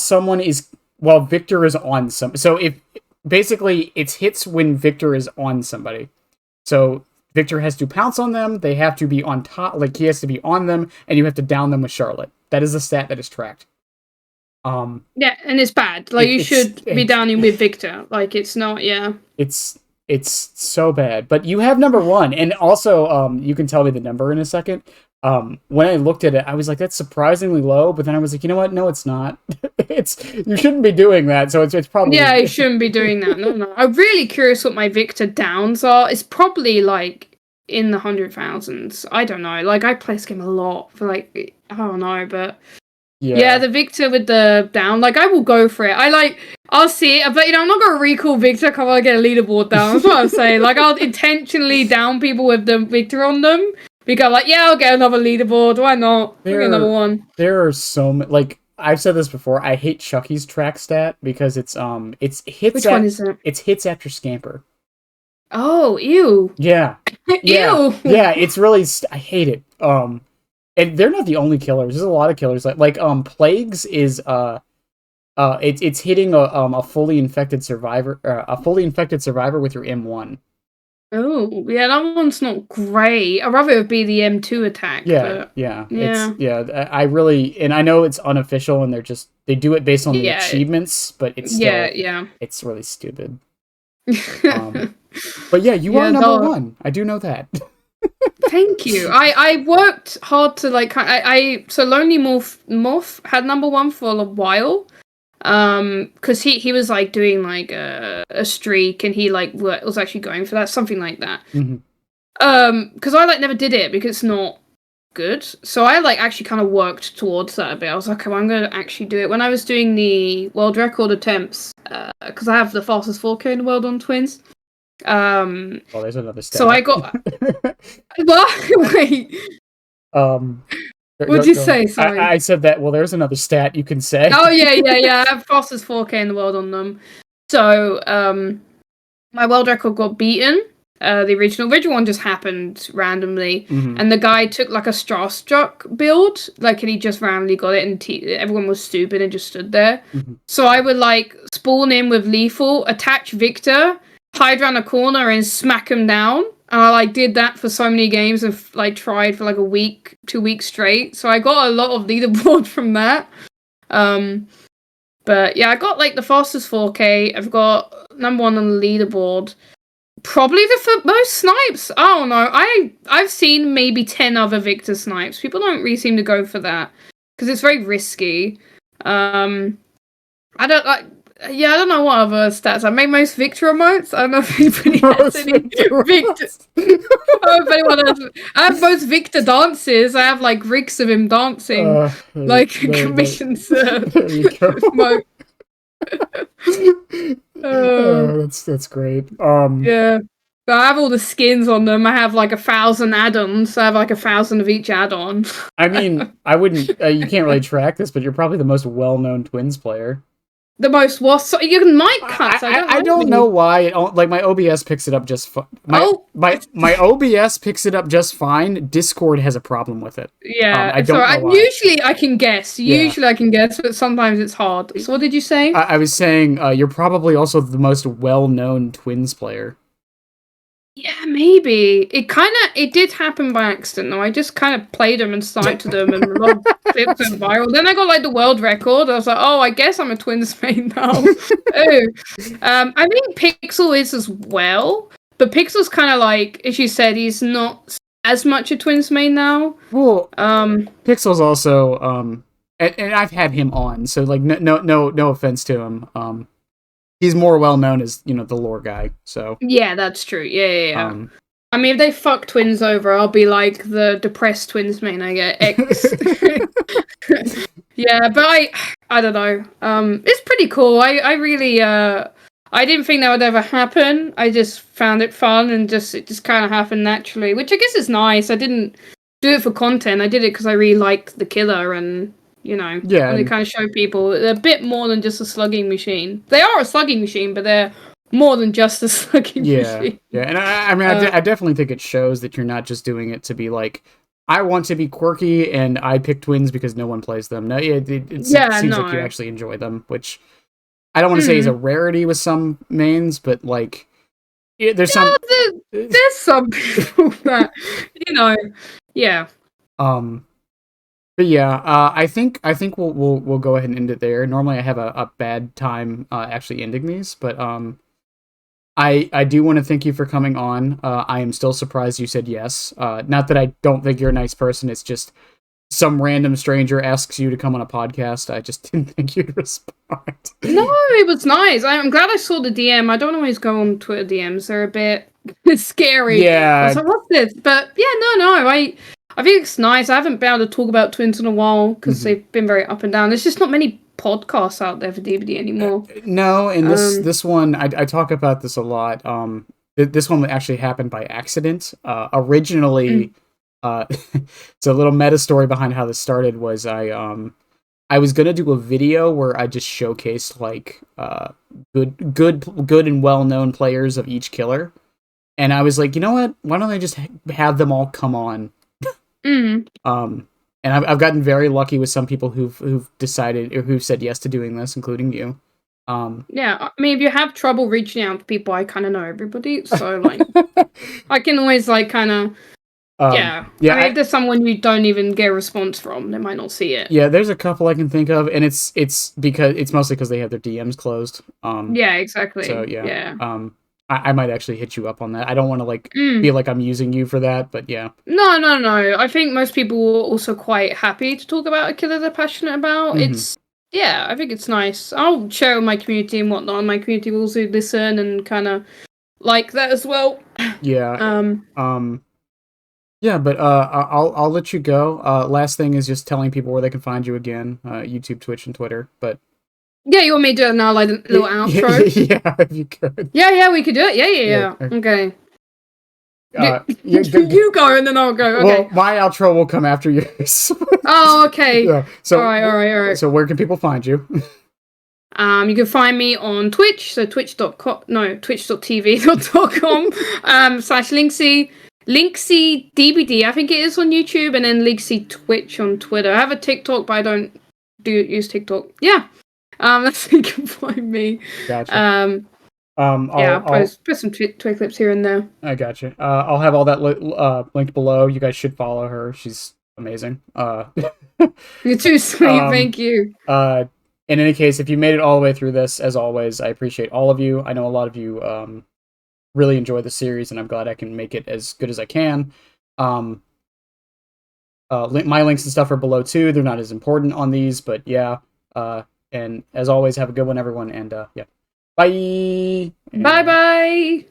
Victor is on some. So if basically it's hits when Victor is on somebody. So Victor has to pounce on them. They have to be on top. Like he has to be on them, and you have to down them with Charlotte. That is the stat that is tracked. Yeah, and it's bad. Like you should be downing with Victor. Like it's not. Yeah. It's so bad. But you have number one, and also you can tell me the number in a second. When I looked at it, I was like, that's surprisingly low. But then I was like, you know what? No, it's not. You shouldn't be doing that. So it's probably you shouldn't be doing that. No. I'm really curious what my Victor downs are. It's probably like in the 100,000s. I don't know. Like I play this game a lot for like I don't know, but yeah, the Victor with the down. Like I will go for it. I'll see it, but I'm not gonna recall Victor. Come on, get a leaderboard down. That's what I'm saying. Like I'll intentionally down people with the Victor on them. Because I'll get another leaderboard. Why not? I'll get another one. There are so many. Like I've said this before. I hate Chucky's track stat because it's hits. Which one is it? It's hits after scamper. Oh, ew. Yeah. Ew. Yeah. It's really. I hate it. And they're not the only killers. There's a lot of killers. Like plagues is it's hitting a fully infected survivor with your M1. Oh, yeah, that one's not great. I'd rather it be the M2 attack. Yeah. I really, and I know it's unofficial, and they do it based on the achievements, but it's still, it's really stupid. But yeah, you are number one. I do know that. Thank you. I worked hard to so Lonely Morph had number one for a while. Because he was like doing like a streak, and he like was actually going for that, something like that. Because I like never did it because it's not good. So I like actually kind of worked towards that a bit. I was like, oh, I'm gonna actually do it when I was doing the world record attempts. Because I have the fastest 4K in the world on Twins. Well, there's another stat. So I got what? Wait. What'd you say? Sorry. I said that. Well, there's another stat you can say. Oh yeah. I have fastest 4K in the world on them. So my world record got beaten. The original one just happened randomly, and the guy took like a Starstruck build, like, and he just randomly got it, and everyone was stupid and just stood there. So I would like spawn in with lethal, attach Victor, hide around a corner, and smack him down. And I like did that for so many games and like tried for like a week, 2 weeks straight. So I got a lot of leaderboard from that. But yeah, I got like the fastest 4K. I've got number one on the leaderboard. Probably the most snipes. I don't know. I've seen maybe 10 other Victor snipes. People don't really seem to go for that because it's very risky. I don't know what other stats. I made most Victor emotes. I don't know if anybody has any Victor. If anyone has. I have most Victor dances. I have like rigs of him dancing, like commissions. There you go. That's great. Yeah. So I have all the skins on them. I have like 1,000 add-ons. I have like 1,000 of each add-on. I mean, I wouldn't. You can't really track this, but you're probably the most well-known Twins player. The most what? So you might cut. I don't know why. Like my OBS picks it up just fine. My OBS picks it up just fine. Discord has a problem with it. Yeah, I don't know why. Usually I can guess. But sometimes it's hard. So what did you say? I was saying you're probably also the most well-known Twins player. Yeah, maybe. It did happen by accident though. I just kind of played them and sniped them and a lot of clips went viral. Then I got like the world record. I was like, oh, I guess I'm a Twins main now. I think Pixel is as well. But Pixel's kind of like, as you said, he's not as much a Twins main now. Well, Pixel's also and I've had him on, so like no offense to him. He's more well known as, the lore guy. So yeah, that's true. Yeah. I mean, if they fuck Twins over, I'll be like the depressed Twins main. I get X. Yeah, but I don't know. It's pretty cool. I really I didn't think that would ever happen. I just found it fun, and it just kind of happened naturally, which I guess is nice. I didn't do it for content. I did it because I really liked the killer, and Yeah, and they kind of show people they're a bit more than just a slugging machine. They are a slugging machine, but they're more than just a slugging machine. Yeah, and I mean, I definitely think it shows that you're not just doing it to be like, I want to be quirky, and I pick twins because no one plays them. No, it seems like you actually enjoy them, which I don't want to say is a rarity with some mains, but like, there's some people that yeah. But yeah, I think we'll go ahead and end it there. Normally, I have a bad time actually ending these, but I do want to thank you for coming on. I am still surprised you said yes. Not that I don't think you're a nice person. It's just some random stranger asks you to come on a podcast. I just didn't think you'd respond. No, it was nice. I'm glad I saw the DM. I don't always go on Twitter DMs. They're a bit scary. Yeah. I was like, what's this? But yeah, no. I think it's nice. I haven't been able to talk about Twins in a while because they've been very up and down. There's just not many podcasts out there for DVD anymore. No, and this one, I talk about this a lot. This one actually happened by accident. Originally, so a little meta story behind how this started was I was gonna do a video where I just showcased like good and well known players of each killer, and I was like, you know what? Why don't I just have them all come on? And I've gotten very lucky with some people who've decided or who've said yes to doing this, including you. Yeah, I mean, if you have trouble reaching out to people, I kind of know everybody, so like, I can always like kind of. I mean, if there's someone you don't even get a response from, they might not see it. Yeah, there's a couple I can think of, and it's because it's mostly because they have their DMs closed. Yeah, exactly. So yeah. I might actually hit you up on that. I don't want to like feel like I'm using you for that, but yeah. No. I think most people are also quite happy to talk about a killer they're passionate about. I think it's nice. I'll share with my community and whatnot. My community will also listen and kind of like that as well. Yeah. Yeah, but I'll let you go. Last thing is just telling people where they can find you again. YouTube, Twitch, and Twitter. But yeah, you want me to do it now, like a little outro? Yeah, if you could. Yeah, we could do it. Yeah. Okay. You go and then I'll go. Okay. Well, my outro will come after yours. Oh, okay. Yeah. So all right. So where can people find you? You can find me on Twitch, so twitch.tv.com /Lynxi. Lynxi DBD, I think it is on YouTube, and then Lynxi Twitch on Twitter. I have a TikTok, but I don't use TikTok. Yeah. That's where you can find me. Gotcha. I'll post some Twitter clips here and there. I gotcha. I'll have all that linked below. You guys should follow her. She's amazing. You're too sweet. Thank you. In any case, if you made it all the way through this, as always, I appreciate all of you. I know a lot of you really enjoy the series, and I'm glad I can make it as good as I can. My links and stuff are below too. They're not as important on these, but yeah. And as always, have a good one, everyone, and yeah. Bye! Bye-bye!